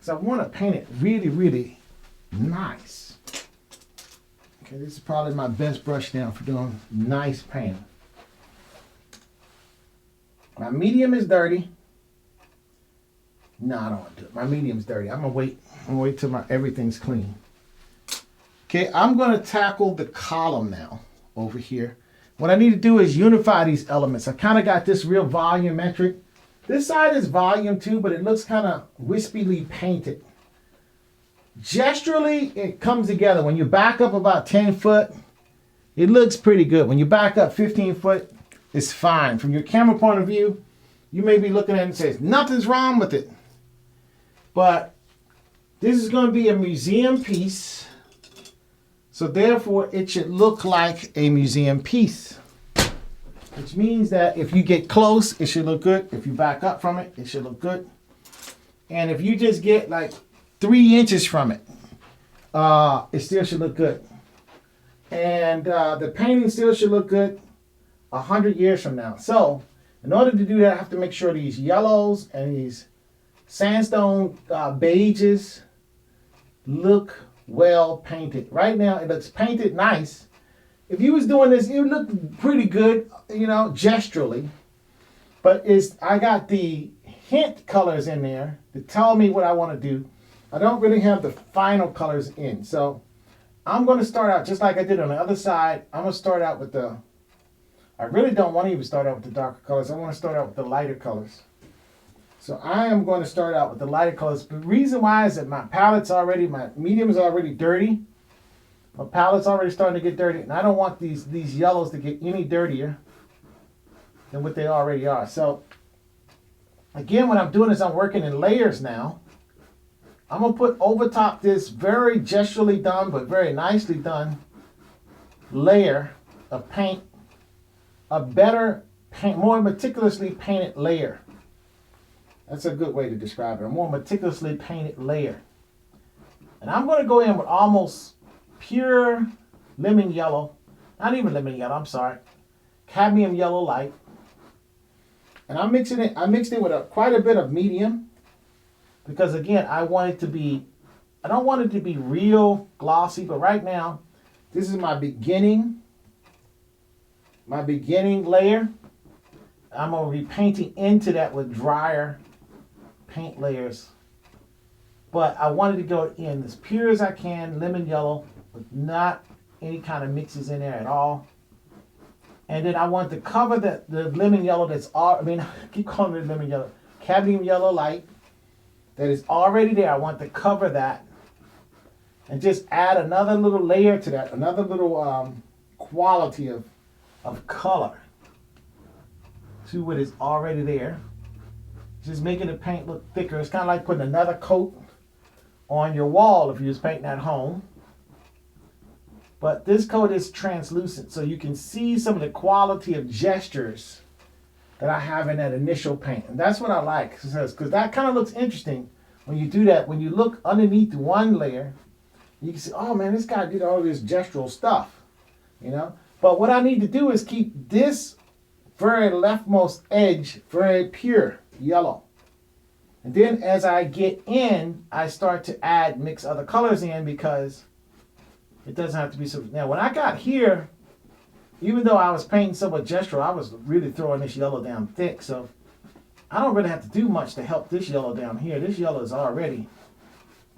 So I want to paint it really, really nice. Okay, this is probably my best brush now for doing nice painting. My medium is dirty. No, I don't want to do it. My medium's dirty. I'm going to wait till everything's clean. Okay, I'm going to tackle the column now over here. What I need to do is unify these elements. I kind of got this real volumetric. This side is volume too, but it looks kind of wispily painted. Gesturally, it comes together. When you back up about 10 foot, it looks pretty good. When you back up 15 foot, it's fine. From your camera point of view, you may be looking at it and say, nothing's wrong with it. But this is going to be a museum piece. So therefore, it should look like a museum piece. which means that if you get close, it should look good. If you back up from it, it should look good. And if you just get like 3 inches from it, it still should look good. And the painting still should look good 100 years from now. So in order to do that, I have to make sure these yellows and these sandstone beiges look well painted. Right now, it looks painted nice. If you was doing this, it would look pretty good, you know, gesturally. But I got the hint colors in there to tell me what I want to do. I don't really have the final colors in. So I'm going to start out just like I did on the other side. I'm going to start out with I really don't want to even start out with the darker colors. I want to start out with the lighter colors. So I am going to start out with the lighter colors. The reason why is that my medium is already dirty. My palette's already starting to get dirty. And I don't want these yellows to get any dirtier than what they already are. So again, what I'm doing is I'm working in layers now. I'm going to put over top this very gesturally done, but very nicely done layer of paint. A better paint, more meticulously painted layer. That's a good way to describe it. A more meticulously painted layer. And I'm going to go in with almost pure lemon yellow. Not even lemon yellow, I'm sorry. Cadmium yellow light. And I'm mixing it. I mixed it with quite a bit of medium. Because again, I don't want it to be real glossy, but right now, this is my beginning layer. I'm going to be painting into that with drier paint layers. But I wanted to go in as pure as I can, lemon yellow, with not any kind of mixes in there at all. And then I want to cover the lemon yellow I keep calling it lemon yellow, cadmium yellow light that is already there. I want to cover that and just add another little layer to that, another little quality of color to what is already there. Just making the paint look thicker. It's kind of like putting another coat on your wall if you was painting at home. But this coat is translucent, so you can see some of the quality of gestures that I have in that initial paint. And that's what I like, because that kind of looks interesting when you do that. When you look underneath one layer, you can see, oh man, this guy did all this gestural stuff, you know? But what I need to do is keep this very leftmost edge very pure yellow. And then as I get in, I start to mix other colors in, because it doesn't have to be so. Now when I got here, even though I was painting somewhat gestural, I was really throwing this yellow down thick. So I don't really have to do much to help this yellow down here. This yellow is already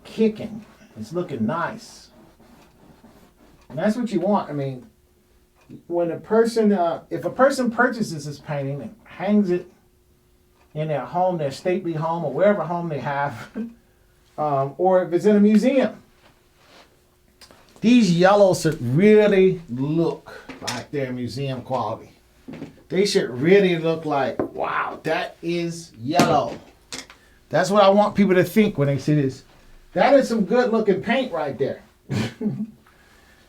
kicking. It's looking nice. And that's what you want. I mean, when if a person purchases this painting and hangs it in their home, their stately home, or wherever home they have, or if it's in a museum, these yellows should really look like they're museum quality. They should really look like, wow, that is yellow. That's what I want people to think when they see this. That is some good looking paint right there.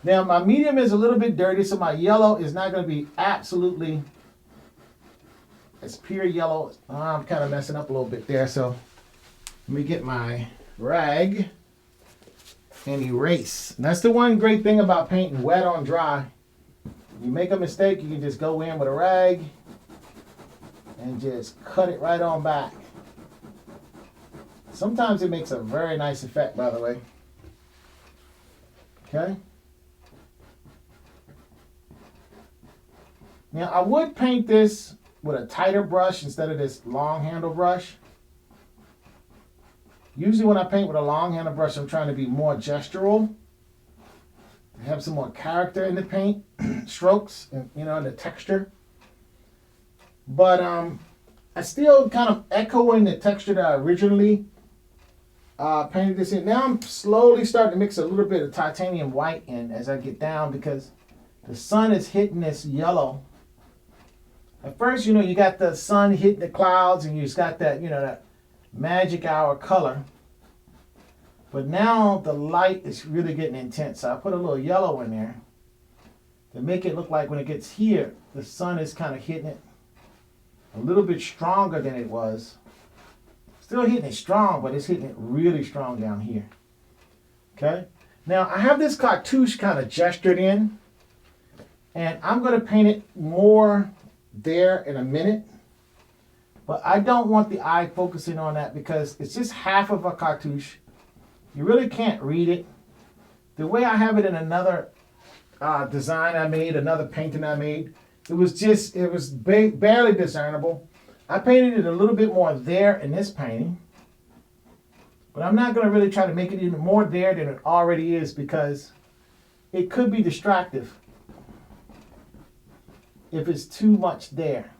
Now my medium is a little bit dirty, so my yellow is not going to be absolutely as pure yellow. I'm kind of messing up a little bit there, so let me get my rag and erase. And that's the one great thing about painting wet on dry. If you make a mistake, you can just go in with a rag and just cut it right on back. Sometimes it makes a very nice effect, by the way. Okay. Now I would paint this with a tighter brush instead of this long handle brush. Usually when I paint with a long handle brush, I'm trying to be more gestural, have some more character in the paint strokes, and the texture. But I still kind of echoing the texture that I originally painted this in. Now I'm slowly starting to mix a little bit of titanium white in as I get down, because the sun is hitting this yellow. At first, you got the sun hitting the clouds, and you just got that, that magic hour color. But now the light is really getting intense. So I put a little yellow in there to make it look like when it gets here, the sun is kind of hitting it a little bit stronger than it was. Still hitting it strong, but it's hitting it really strong down here. Okay? Now, I have this cartouche kind of gestured in, and I'm going to paint it more there in a minute. But I don't want the eye focusing on that because it's just half of a cartouche. You really can't read it. The way I have it in another design I made, another painting I made, it was barely discernible. I painted it a little bit more there in this painting. But I'm not going to really try to make it even more there than it already is because it could be distractive if it's too much there.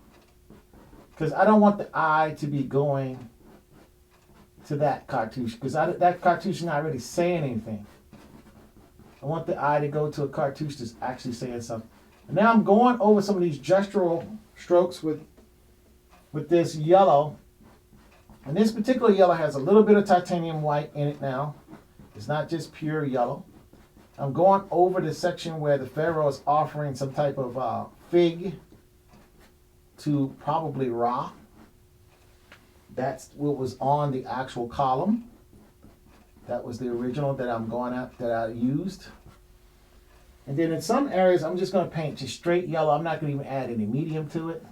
Because I don't want the eye to be going to that cartouche because that cartouche is not really saying anything. I want the eye to go to a cartouche that's actually saying something. And now I'm going over some of these gestural strokes with this yellow. And this particular yellow has a little bit of titanium white in it now. It's not just pure yellow. I'm going over the section where the pharaoh is offering some type of fig to probably Ra. That's what was on the actual column. That was the original that I'm going at, that I used. And then in some areas, I'm just going to paint just straight yellow. I'm not going to even add any medium to it.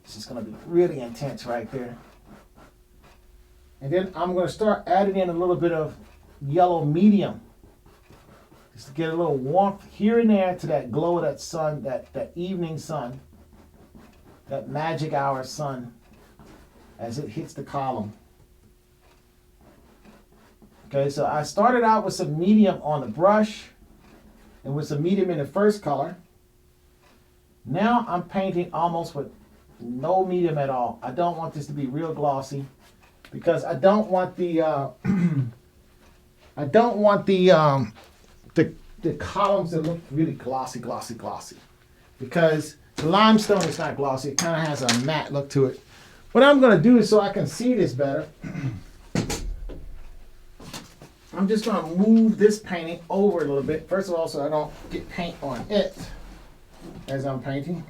It's just going to be really intense right there. And then I'm going to start adding in a little bit of yellow medium. Just to get a little warmth here and there to that glow of that sun, that evening sun. That magic hour sun as it hits the column. Okay, so I started out with some medium on the brush and with some medium in the first color. Now I'm painting almost with no medium at all. I don't want this to be real glossy because I don't want the the columns to look really glossy. Because the limestone is not glossy. It kind of has a matte look to it. What I'm going to do is so I can see this better, I'm just going to move this painting over a little bit. First of all, so I don't get paint on it as I'm painting.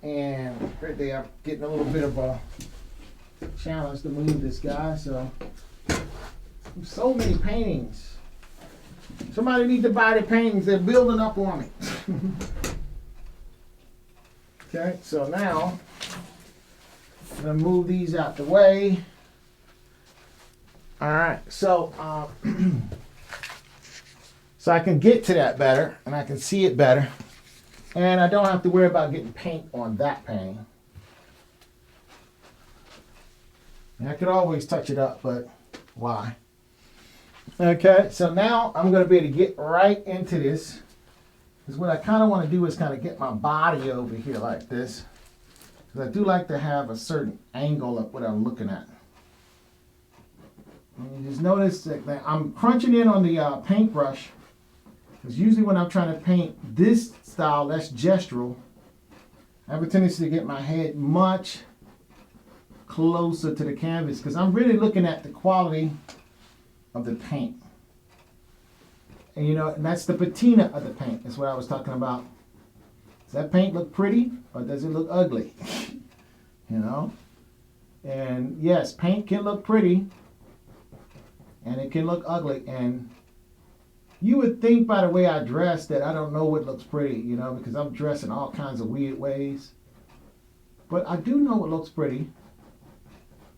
And right there, I'm getting a little bit of a challenge to move this guy. So many paintings. Somebody needs to buy the paintings. They're building up on me. Okay, so now I'm going to move these out the way. All right, so so I can get to that better and I can see it better. And I don't have to worry about getting paint on that painting. And I could always touch it up, but why? Okay, so now I'm going to be able to get right into this. Because what I kind of want to do is kind of get my body over here like this. Because I do like to have a certain angle of what I'm looking at. And you just notice that I'm crunching in on the paintbrush. Because usually when I'm trying to paint this style, that's gestural, I have a tendency to get my head much closer to the canvas. Because I'm really looking at the quality of the paint. And you know, and that's the patina of the paint. That's what I was talking about. Does that paint look pretty or does it look ugly? You know? And yes, paint can look pretty and it can look ugly. And you would think by the way I dress that I don't know what looks pretty, you know, because I'm dressed in all kinds of weird ways. But I do know what looks pretty.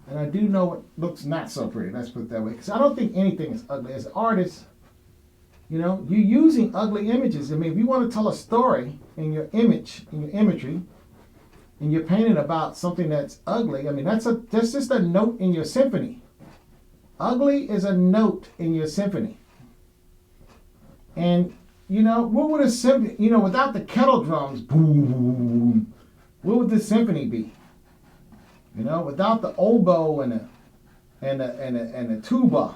And I do know what looks not so pretty. Let's put it that way. Because I don't think anything is ugly. As an artist, you know, you're using ugly images. I mean, if you want to tell a story in your image, in your imagery, and you're painting about something that's ugly, I mean, that's just a note in your symphony. Ugly is a note in your symphony. And, you know, what would a symphony, you know, without the kettle drums, boom, what would the symphony be? You know, without the oboe and the tuba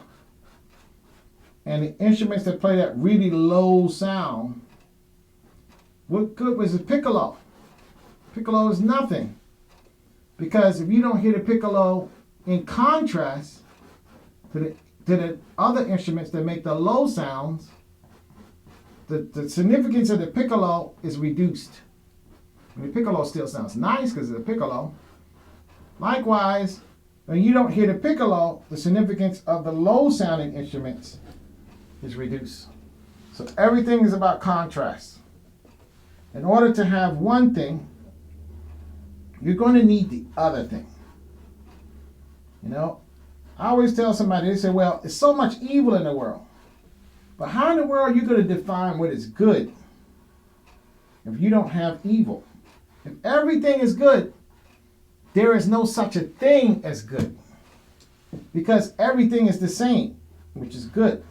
and the instruments that play that really low sound, what good was the piccolo? Piccolo is nothing. Because if you don't hear the piccolo in contrast to the other instruments that make the low sounds, the significance of the piccolo is reduced. And the piccolo still sounds nice because it's a piccolo. Likewise, when you don't hear the piccolo, the significance of the low sounding instruments is reduced. So everything is about contrast. In order to have one thing, you're going to need the other thing. You know, I always tell somebody, they say, well, there's so much evil in the world. But how in the world are you going to define what is good if you don't have evil? If everything is good, there is no such a thing as good. Because everything is the same, which is good.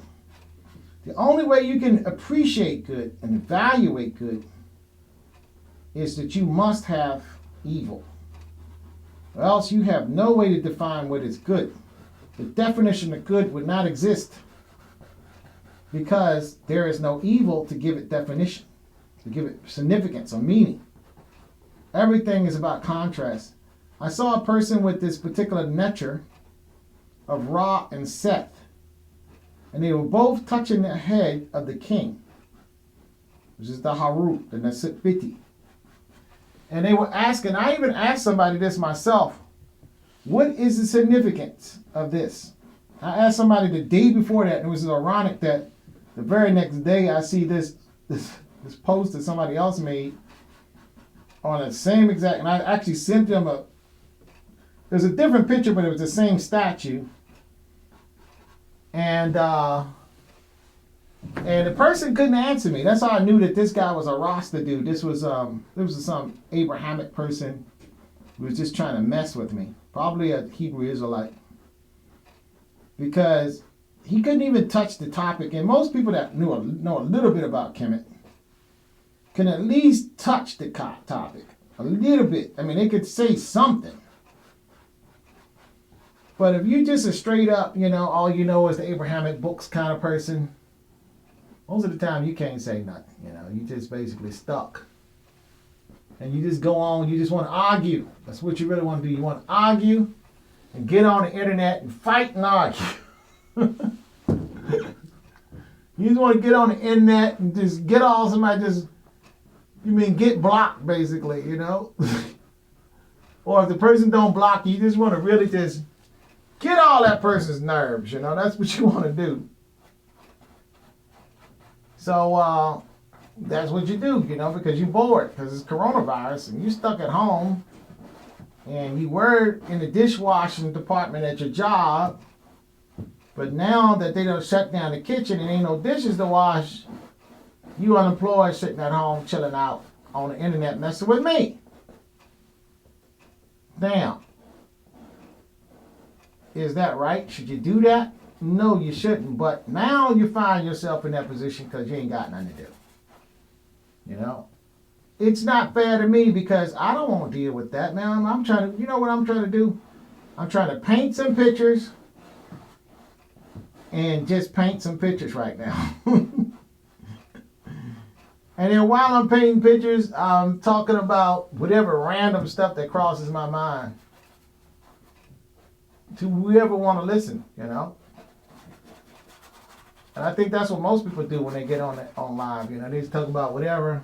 The only way you can appreciate good and evaluate good is that you must have evil. Or else you have no way to define what is good. The definition of good would not exist because there is no evil to give it definition, to give it significance or meaning. Everything is about contrast. I saw a person with this particular nature of Ra and Seth, and they were both touching the head of the king, which is the Heru, the Nasipiti. And they were asking, I even asked somebody this myself, what is the significance of this? I asked somebody the day before that, and it was ironic that the very next day I see this post that somebody else made on the same exact, and I actually sent them there's a different picture, but it was the same statue. And the person couldn't answer me. That's how I knew that this guy was a Rasta dude. This was some Abrahamic person who was just trying to mess with me. Probably a Hebrew Israelite. Because he couldn't even touch the topic. And most people that know a little bit about Kemet can at least touch the topic. A little bit. I mean, they could say something. But if you just a straight up, all you know is the Abrahamic books kind of person, most of the time you can't say nothing. You just basically stuck. And you just go on, you just want to argue. That's what you really want to do. You want to argue and get on the internet and fight and argue. You just want to get on the internet and just get all somebody get blocked basically, Or if the person don't block you, you just want to really just get all that person's nerves, That's what you want to do. So that's what you do, because you're bored, because it's coronavirus and you're stuck at home and you were in the dishwashing department at your job, but now that they done shut down the kitchen and ain't no dishes to wash, you unemployed sitting at home chilling out on the internet messing with me. Damn. Is that right? Should you do that? No, you shouldn't. But now you find yourself in that position because you ain't got nothing to do. It's not fair to me because I don't want to deal with that, man. I'm trying to, what I'm trying to do? I'm trying to paint some pictures and just paint some pictures right now. And then while I'm painting pictures, I'm talking about whatever random stuff that crosses my mind to whoever want to listen, And I think that's what most people do when they get on live, They just talk about whatever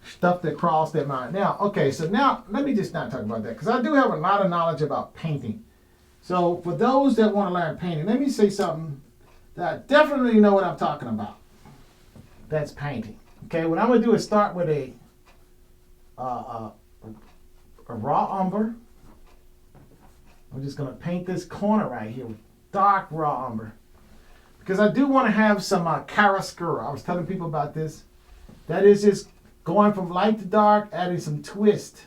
stuff that crossed their mind. Now, okay, so now let me just not talk about that because I do have a lot of knowledge about painting. So for those that want to learn painting, let me say something that I definitely know what I'm talking about. That's painting. Okay, what I'm going to do is start with a raw umber. I'm just going to paint this corner right here with dark raw umber. Because I do want to have some chiaroscuro. I was telling people about this. That is just going from light to dark, adding some twist.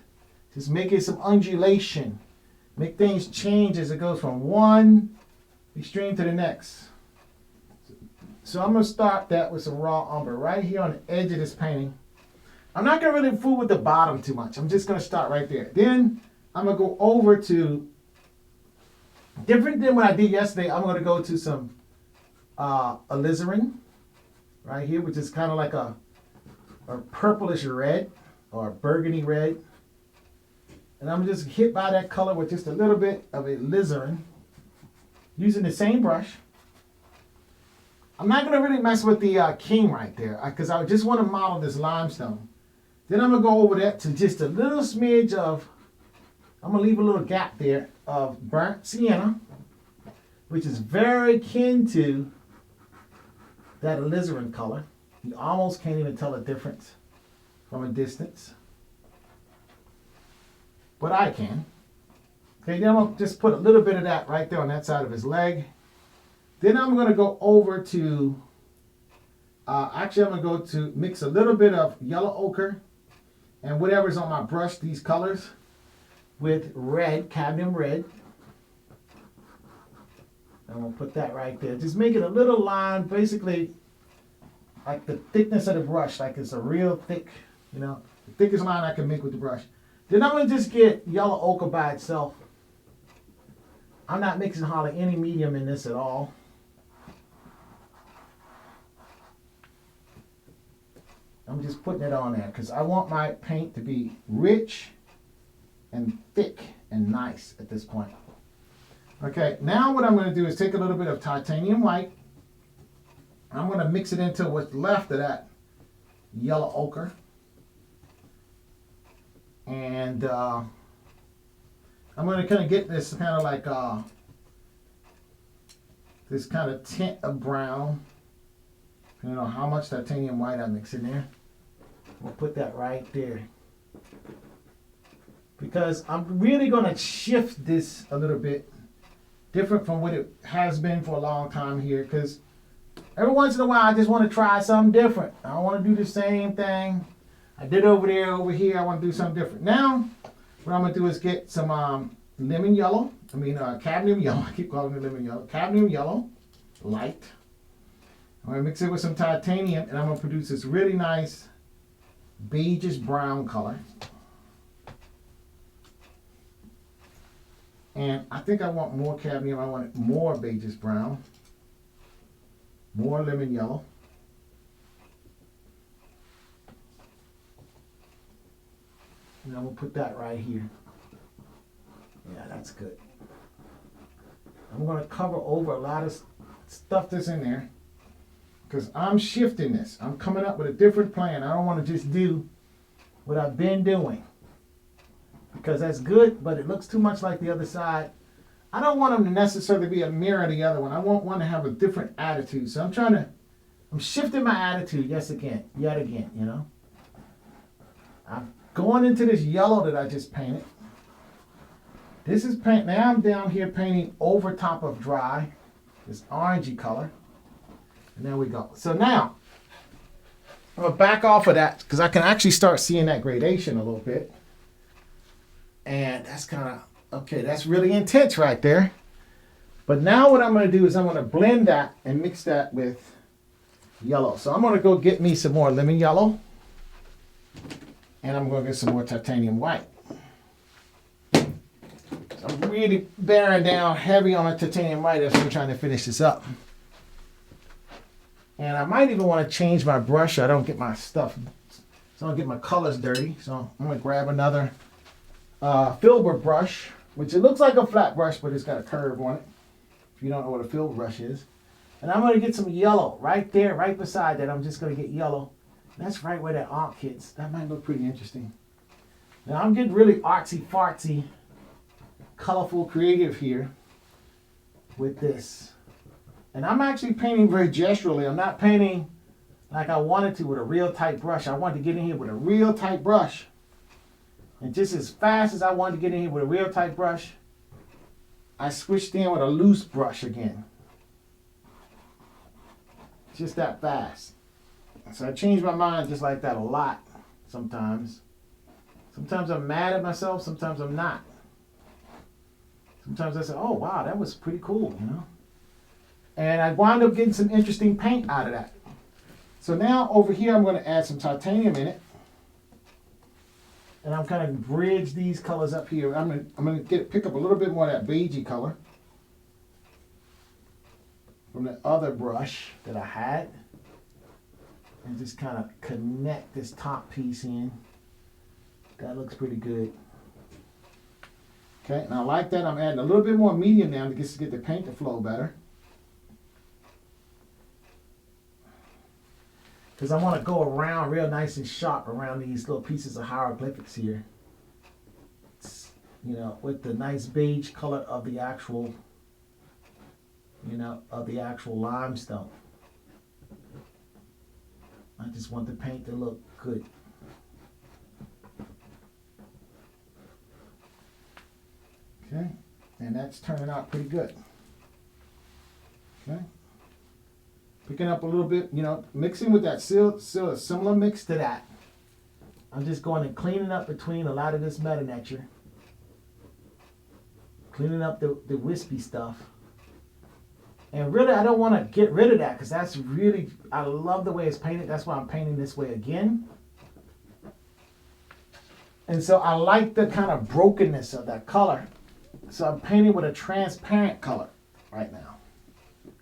Just making some undulation. Make things change as it goes from one extreme to the next. So I'm going to start that with some raw umber right here on the edge of this painting. I'm not going to really fool with the bottom too much. I'm just going to start right there. Then I'm going to go over to, different than what I did yesterday, I'm going to go to some alizarin right here, which is kind of like a purplish red or a burgundy red. And I'm just hit by that color with just a little bit of alizarin using the same brush. I'm not going to really mess with the king right there because I just want to model this limestone. Then I'm going to go over that to just a little smidge of, I'm going to leave a little gap there of burnt sienna, which is very kin to that alizarin color. You almost can't even tell the difference from a distance. But I can. Okay, then I'm going to just put a little bit of that right there on that side of his leg. Then I'm going to go over to, actually I'm going to go to mix a little bit of yellow ochre and whatever's on my brush, these colors, with red, cadmium red. I'm going to put that right there. Just make it a little line, basically like the thickness of the brush, like it's a real thick, you know, the thickest line I can make with the brush. Then I'm going to just get yellow ochre by itself. I'm not mixing hardly any medium in this at all. I'm just putting it on there because I want my paint to be rich and thick and nice at this point. Okay, now what I'm going to do is take a little bit of titanium white. I'm going to mix it into what's left of that yellow ochre. And I'm going to kind of get this kind of like this kind of tint of brown. You know how much titanium white I mix in there. We'll put that right there. Because I'm really going to shift this a little bit different from what it has been for a long time here. Because every once in a while I just want to try something different. I don't want to do the same thing I did over there, over here. I want to do something different. Now, what I'm going to do is get some lemon yellow. Cadmium yellow. I keep calling it lemon yellow. Cadmium yellow, light. I'm going to mix it with some titanium, and I'm going to produce this really nice beigeish brown color. And I think I want more cadmium. I want more beigeish brown, more lemon yellow. And I'm going to put that right here. Yeah, that's good. I'm going to cover over a lot of stuff that's in there. Because I'm shifting this. I'm coming up with a different plan. I don't want to just do what I've been doing. Because that's good, but it looks too much like the other side. I don't want them to necessarily be a mirror of the other one. I want one to have a different attitude. So I'm shifting my attitude yet again, you know. I'm going into this yellow that I just painted. This is paint. Now I'm down here painting over top of dry, this orangey color. And there we go. So now, I'm going to back off of that because I can actually start seeing that gradation a little bit. And that's kind of, okay, that's really intense right there. But now what I'm going to do is I'm going to blend that and mix that with yellow. So I'm going to go get me some more lemon yellow. And I'm going to get some more titanium white. So I'm really bearing down heavy on the titanium white as I'm trying to finish this up. And I might even want to change my brush so I don't get my stuff, so I don't get my colors dirty. So I'm going to grab another filbert brush, which it looks like a flat brush, but it's got a curve on it. If you don't know what a filbert brush is. And I'm going to get some yellow right there, right beside that. I'm just going to get yellow. That's right where that arc hits. That might look pretty interesting. Now I'm getting really artsy-fartsy, colorful, creative here with this. And I'm actually painting very gesturally. I'm not painting like I wanted to with a real tight brush. I wanted to get in here with a real tight brush. And just as fast as I wanted to get in here with a real tight brush, I switched in with a loose brush again. Just that fast. So I change my mind just like that a lot sometimes. Sometimes I'm mad at myself, sometimes I'm not. Sometimes I say, oh wow, that was pretty cool, you know. And I wound up getting some interesting paint out of that. So now over here I'm going to add some titanium in it. And I'm kind of bridge these colors up here. I'm going to pick up a little bit more of that beigey color from the other brush that I had. And just kind of connect this top piece in. That looks pretty good. Okay, and I like that. I'm adding a little bit more medium now to get the paint to flow better. because I want to go around real nice and sharp around these little pieces of hieroglyphics here. You know, with the nice beige color of the actual, you know, of the actual limestone. I just want the paint to look good. Okay, and that's turning out pretty good. Okay, picking up a little bit, you know, mixing with that still a similar mix to that. I'm just going and cleaning up between a lot of this meta nature. Cleaning up the wispy stuff. And really, I don't want to get rid of that because that's really, I love the way it's painted. That's why I'm painting this way again. And so I like the kind of brokenness of that color. So I'm painting with a transparent color right now.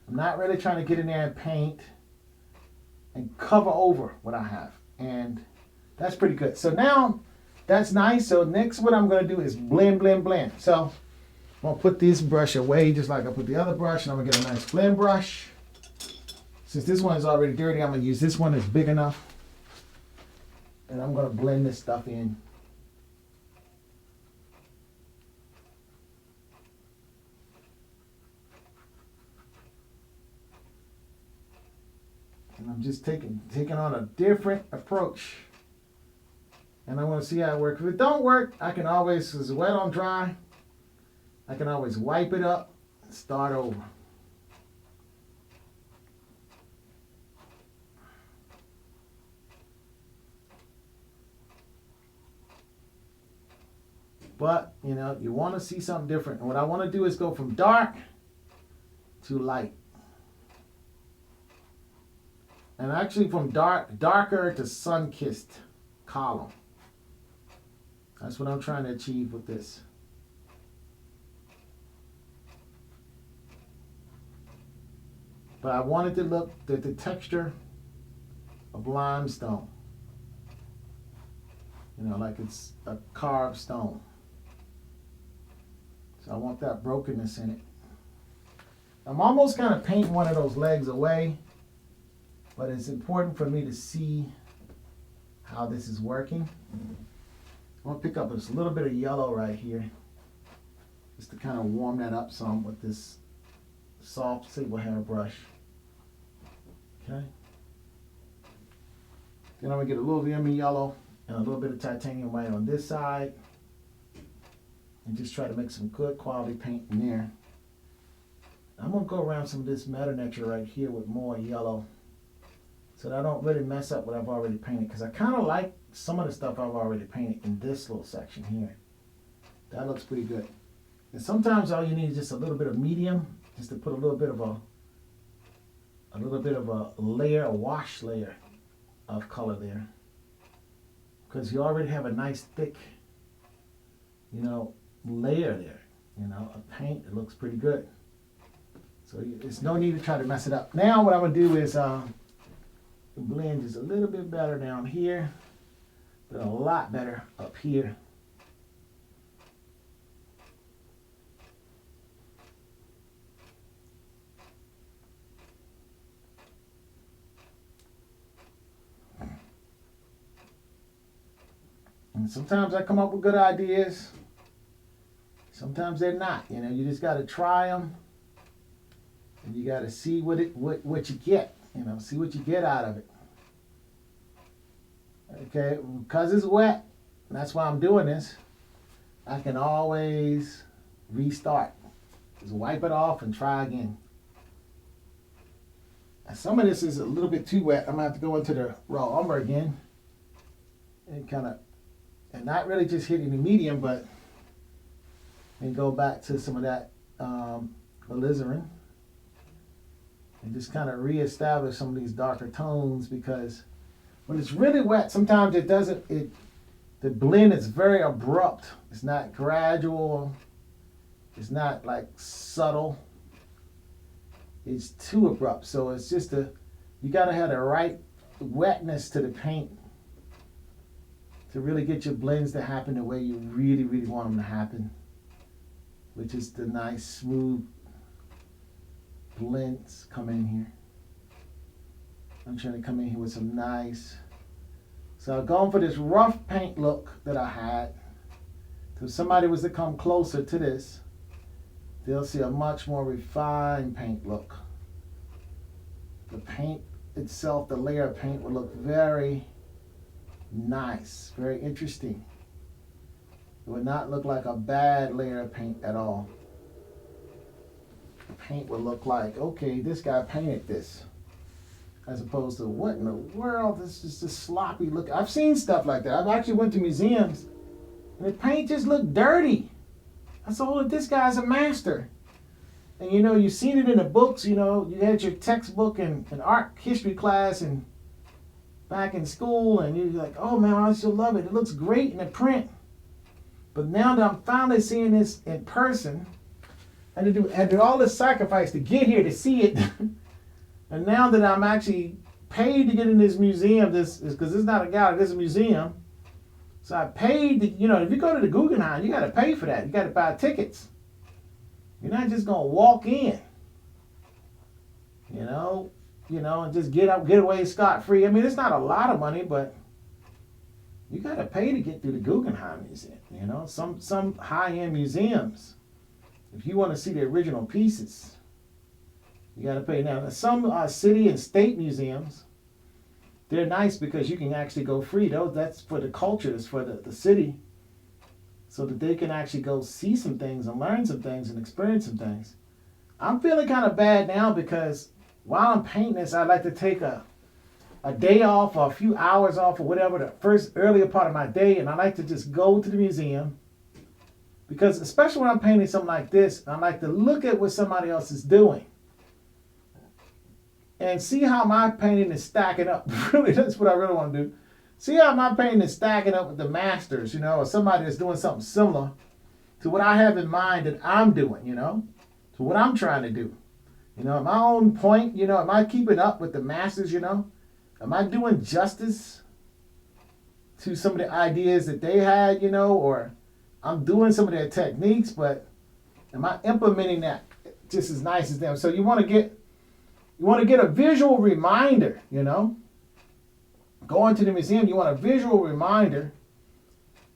I'm not really trying to get in there and paint and cover over what I have. And that's pretty good. So now that's nice. So next what I'm going to do is blend, blend, blend. So I'm going to put this brush away just like I put the other brush, and I'm going to get a nice blend brush. Since this one is already dirty, I'm going to use this one that's big enough. And I'm going to blend this stuff in. And I'm just taking on a different approach. And I want to see how it works. If it don't work, I can always, it's wet on dry, I can always wipe it up and start over. But, you know, you want to see something different. And what I want to do is go from dark to light. And actually from darker to sun-kissed column. That's what I'm trying to achieve with this. But I wanted to look at the texture of limestone. You know, like it's a carved stone. So I want that brokenness in it. I'm almost kind of painting one of those legs away, but it's important for me to see how this is working. I'm going to pick up just a little bit of yellow right here, just to kind of warm that up some with this soft sable hair brush. Okay. Then I'm going to get a little Vimy yellow and a little bit of titanium white on this side. And just try to make some good quality paint in there. I'm going to go around some of this meta nature right here with more yellow, so that I don't really mess up what I've already painted. Because I kind of like some of the stuff I've already painted in this little section here. That looks pretty good. And sometimes all you need is just a little bit of medium, just to put a little bit of a layer, a wash layer of color there. Because you already have a nice thick, you know, layer there, you know, of paint. It looks pretty good. So there's no need to try to mess it up. Now what I'm going to do is blend just a little bit better down here, but a lot better up here. And sometimes I come up with good ideas. Sometimes they're not. You know, you just got to try them, and you got to see what you get. You know, see what you get out of it. Okay, because it's wet, that's why I'm doing this. I can always restart. Just wipe it off and try again. And some of this is a little bit too wet. I'm gonna have to go into the raw umber again, and and not really just hitting the medium, but and go back to some of that alizarin and just kind of reestablish some of these darker tones, because when it's really wet, sometimes the blend is very abrupt. It's not gradual. It's not like subtle. It's too abrupt. So it's just you gotta have the right wetness to the paint to really get your blends to happen the way you really, really want them to happen, which is the nice, smooth blends coming in here. I'm trying to come in here with some nice. So I'm going for this rough paint look that I had. So if somebody was to come closer to this, they'll see a much more refined paint look. The paint itself, the layer of paint will look very nice, very interesting. It would not look like a bad layer of paint at all. The paint would look like, okay, this guy painted this. As opposed to, what in the world, this is just sloppy look. I've seen stuff like that. I've actually went to museums and the paint just looked dirty. I said, oh, this guy's a master. And you know, you've seen it in the books, you know, you had your textbook in art history class and back in school, and you're like, oh man, I still love it. It looks great in the print. But now that I'm finally seeing this in person, I did all this sacrifice to get here to see it. And now that I'm actually paid to get in this museum, this is because it's not a gallery, this is a museum. So I paid to, you know, if you go to the Guggenheim, you got to pay for that. You got to buy tickets. You're not just gonna walk in, you know, and just get away scot-free. I mean, it's not a lot of money, but you gotta pay to get through the Guggenheim Museum. You know, some high-end museums, if you want to see the original pieces, you gotta pay. Now, some city and state museums, they're nice because you can actually go free. That's for the culture. That's for the city. So that they can actually go see some things and learn some things and experience some things. I'm feeling kind of bad now because while I'm painting this, I'd like to take a day off or a few hours off or whatever, the first earlier part of my day, and I like to just go to the museum. Because especially when I'm painting something like this, I like to look at what somebody else is doing and see how my painting is stacking up. Really, that's what I really want to do. See how my painting is stacking up with the masters, you know, or somebody that's doing something similar to what I have in mind that I'm doing, you know, to what I'm trying to do. You know, at my own point, you know, am I keeping up with the masters, you know? Am I doing justice to some of the ideas that they had, you know, or I'm doing some of their techniques, but am I implementing that just as nice as them? So you want to get a visual reminder, you know? Going to the museum, you want a visual reminder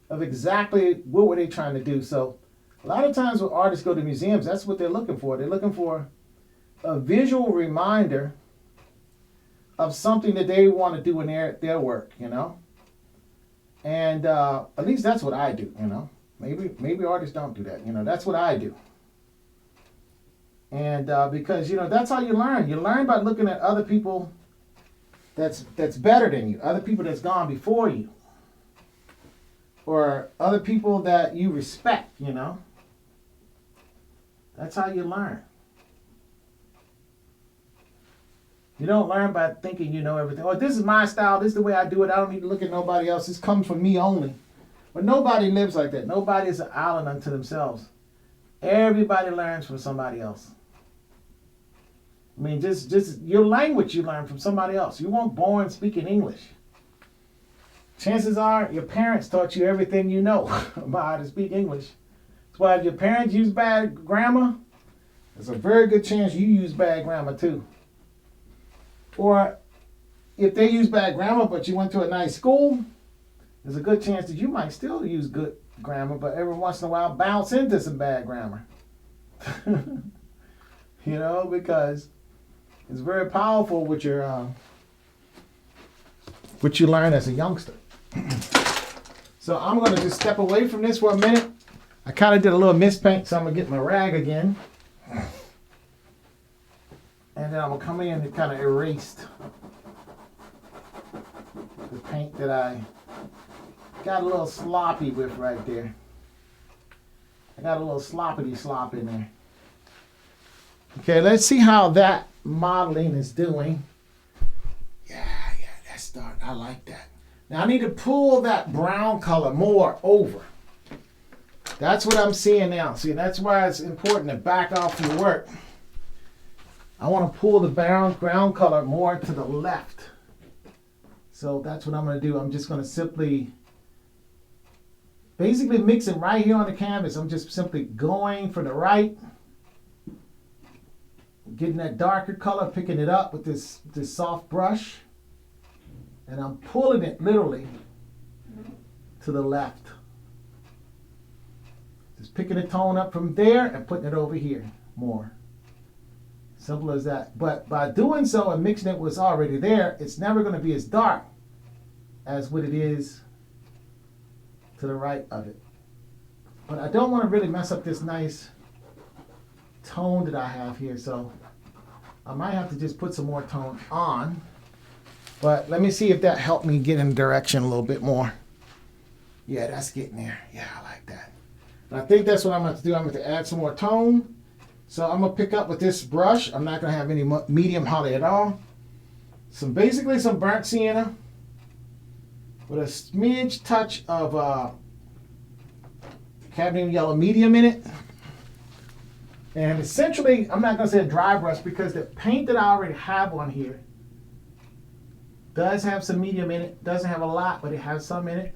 of exactly what were they trying to do. So a lot of times when artists go to museums, that's what they're looking for. They're looking for a visual reminder of something that they want to do in their work, you know. And at least that's what I do, you know. Maybe artists don't do that, you know. That's what I do. And because, you know, that's how you learn. You learn by looking at other people that's better than you, other people that's gone before you, or other people that you respect, you know. That's how you learn. You don't learn by thinking you know everything. Oh, this is my style, this is the way I do it, I don't need to look at nobody else, this comes from me only. But nobody lives like that. Nobody is an island unto themselves. Everybody learns from somebody else. I mean, just your language you learn from somebody else. You weren't born speaking English. Chances are your parents taught you everything you know about how to speak English. That's why if your parents use bad grammar, there's a very good chance you use bad grammar too. Or if they use bad grammar but you went to a nice school, there's a good chance that you might still use good grammar, but every once in a while bounce into some bad grammar. You know, because it's very powerful what you learn as a youngster. So I'm going to just step away from this for a minute. I kind of did a little mispaint, so I'm going to get my rag again. And then I'm going to come in and kind of erase the paint that I got a little sloppy with right there. I got a little sloppity slop in there. Okay, let's see how that modeling is doing. Yeah, that's dark. I like that. Now I need to pull that brown color more over. That's what I'm seeing now. See, that's why it's important to back off your work. I want to pull the ground color more to the left. So that's what I'm going to do. I'm just going to simply, basically mixing right here on the canvas. I'm just simply going from the right, getting that darker color, picking it up with this soft brush, and I'm pulling it literally to the left. Just picking the tone up from there and putting it over here more. Simple as that. But by doing so and mixing it what's already there, it's never going to be as dark as what it is to the right of it. But I don't want to really mess up this nice tone that I have here, so I might have to just put some more tone on. But let me see if that helped me get in the direction a little bit more. Yeah, that's getting there. Yeah, I like that. And I think that's what I'm going to do. I'm going to add some more tone. So I'm going to pick up with this brush. I'm not going to have any medium holly at all. Basically some burnt sienna with a smidge touch of cadmium yellow medium in it. And essentially, I'm not going to say a dry brush because the paint that I already have on here does have some medium in it. Doesn't have a lot, but it has some in it.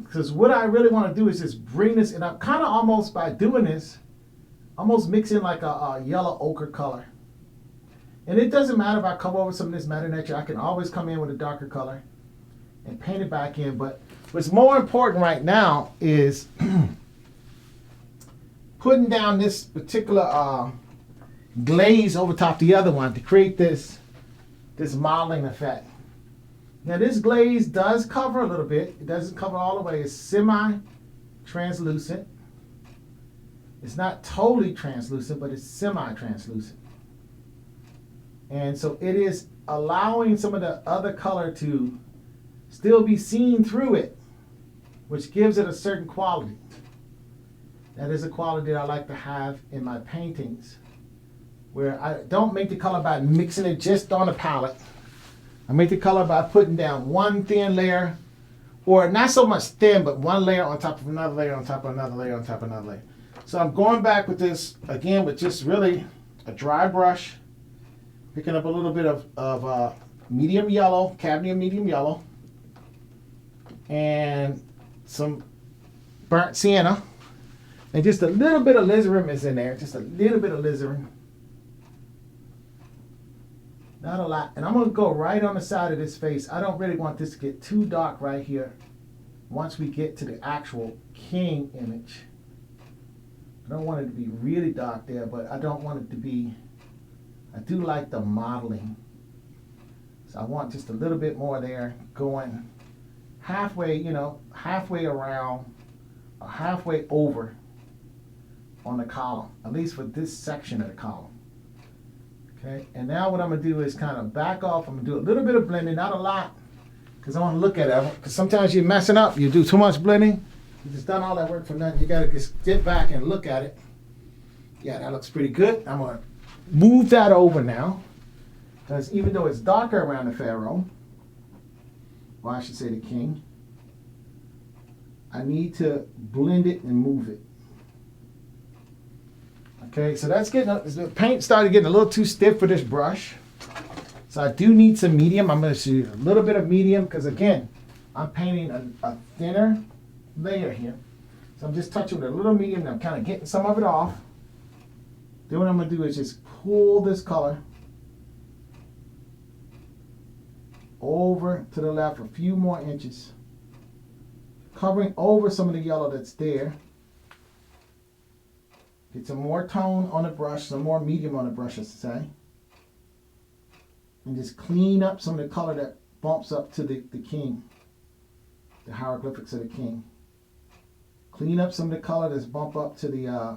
Because what I really want to do is just bring this, and I'm kind of almost, by doing this, almost mixing like a yellow ochre color. And it doesn't matter if I come over some of this Mother Nature. I can always come in with a darker color and paint it back in. But what's more important right now is putting down this particular glaze over top the other one to create this modeling effect. Now this glaze does cover a little bit. It doesn't cover all the way. It's semi-translucent. It's not totally translucent, but it's semi-translucent. And so it is allowing some of the other color to still be seen through it, which gives it a certain quality. That is a quality that I like to have in my paintings, where I don't make the color by mixing it just on the palette. I make the color by putting down one thin layer, or not so much thin, but one layer on top of another layer on top of another layer on top of another layer. So I'm going back with this, again, with just really a dry brush, picking up a little bit of medium yellow, cadmium medium yellow, and some burnt sienna. And just a little bit of alizarin is in there, just a little bit of alizarin. Not a lot. And I'm going to go right on the side of this face. I don't really want this to get too dark right here once we get to the actual king image. I don't want it to be really dark there, but I don't want it to be, I do like the modeling. So I want just a little bit more there, going halfway, halfway around, or halfway over on the column, at least for this section of the column. Okay, and now what I'm going to do is kind of back off. I'm going to do a little bit of blending, not a lot, because I want to look at it. Because sometimes you're messing up. You do too much blending. You just done all that work for nothing. You got to just get back and look at it. Yeah, that looks pretty good. I'm going to move that over now, because even though it's darker around the pharaoh, or I should say the king, I need to blend it and move it. Okay, so that's the paint started getting a little too stiff for this brush. So I do need some medium. I'm going to use a little bit of medium because, again, I'm painting a thinner layer here. So I'm just touching with a little medium and I'm kind of getting some of it off. Then what I'm going to do is just pull this color over to the left a few more inches, covering over some of the yellow that's there. Get some more tone on the brush, some more medium on the brush, I should say. And just clean up some of the color that bumps up to the king, the hieroglyphics of the king. Clean up some of the color that's bump up to the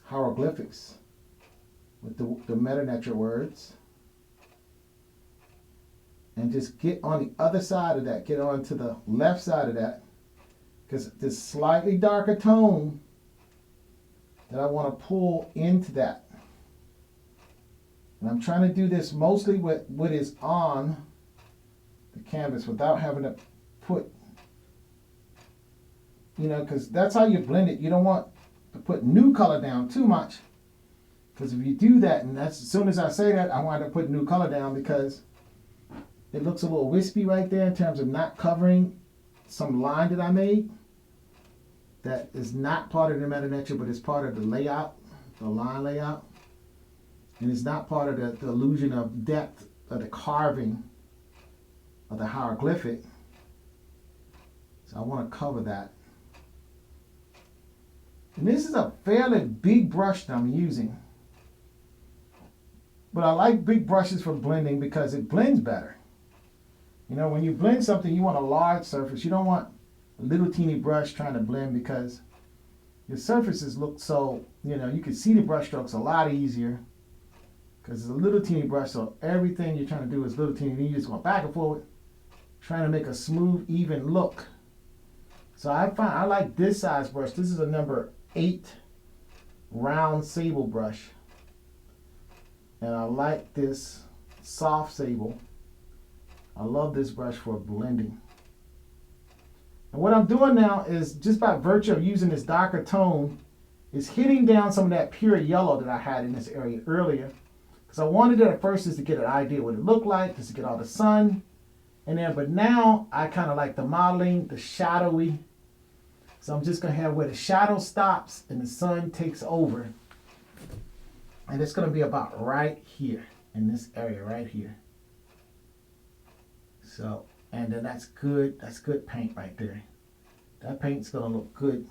hieroglyphics with the Meta Nature words. And just get on the other side of that, get on to the left side of that, because this slightly darker tone that I want to pull into that. And I'm trying to do this mostly with what is on the canvas without having to put, because that's how you blend it. You don't want to put new color down too much, because if you do that, and that's as soon as I say that, I want to put new color down because it looks a little wispy right there in terms of not covering some line that I made. That is not part of the Meta Nature, but it's part of the layout, the line layout. And it's not part of the illusion of depth of the carving of the hieroglyphic. So I want to cover that. And this is a fairly big brush that I'm using. But I like big brushes for blending because it blends better. You know, when you blend something, you want a large surface. You don't want a little teeny brush trying to blend because your surfaces look so, you know, you can see the brush strokes a lot easier because it's a little teeny brush, so everything you're trying to do is little teeny, and you just go back and forward, trying to make a smooth, even look. So I like this size brush. This is a number 8 round sable brush. And I like this soft sable. I love this brush for blending. And what I'm doing now is, just by virtue of using this darker tone, is hitting down some of that pure yellow that I had in this area earlier. Because I wanted it at first just to get an idea what it looked like, just to get all the sun. And then, but now I kind of like the modeling, the shadowy. So I'm just going to have where the shadow stops and the sun takes over. And it's going to be about right here, in this area right here. So, and then that's good paint right there. That paint's going to look good.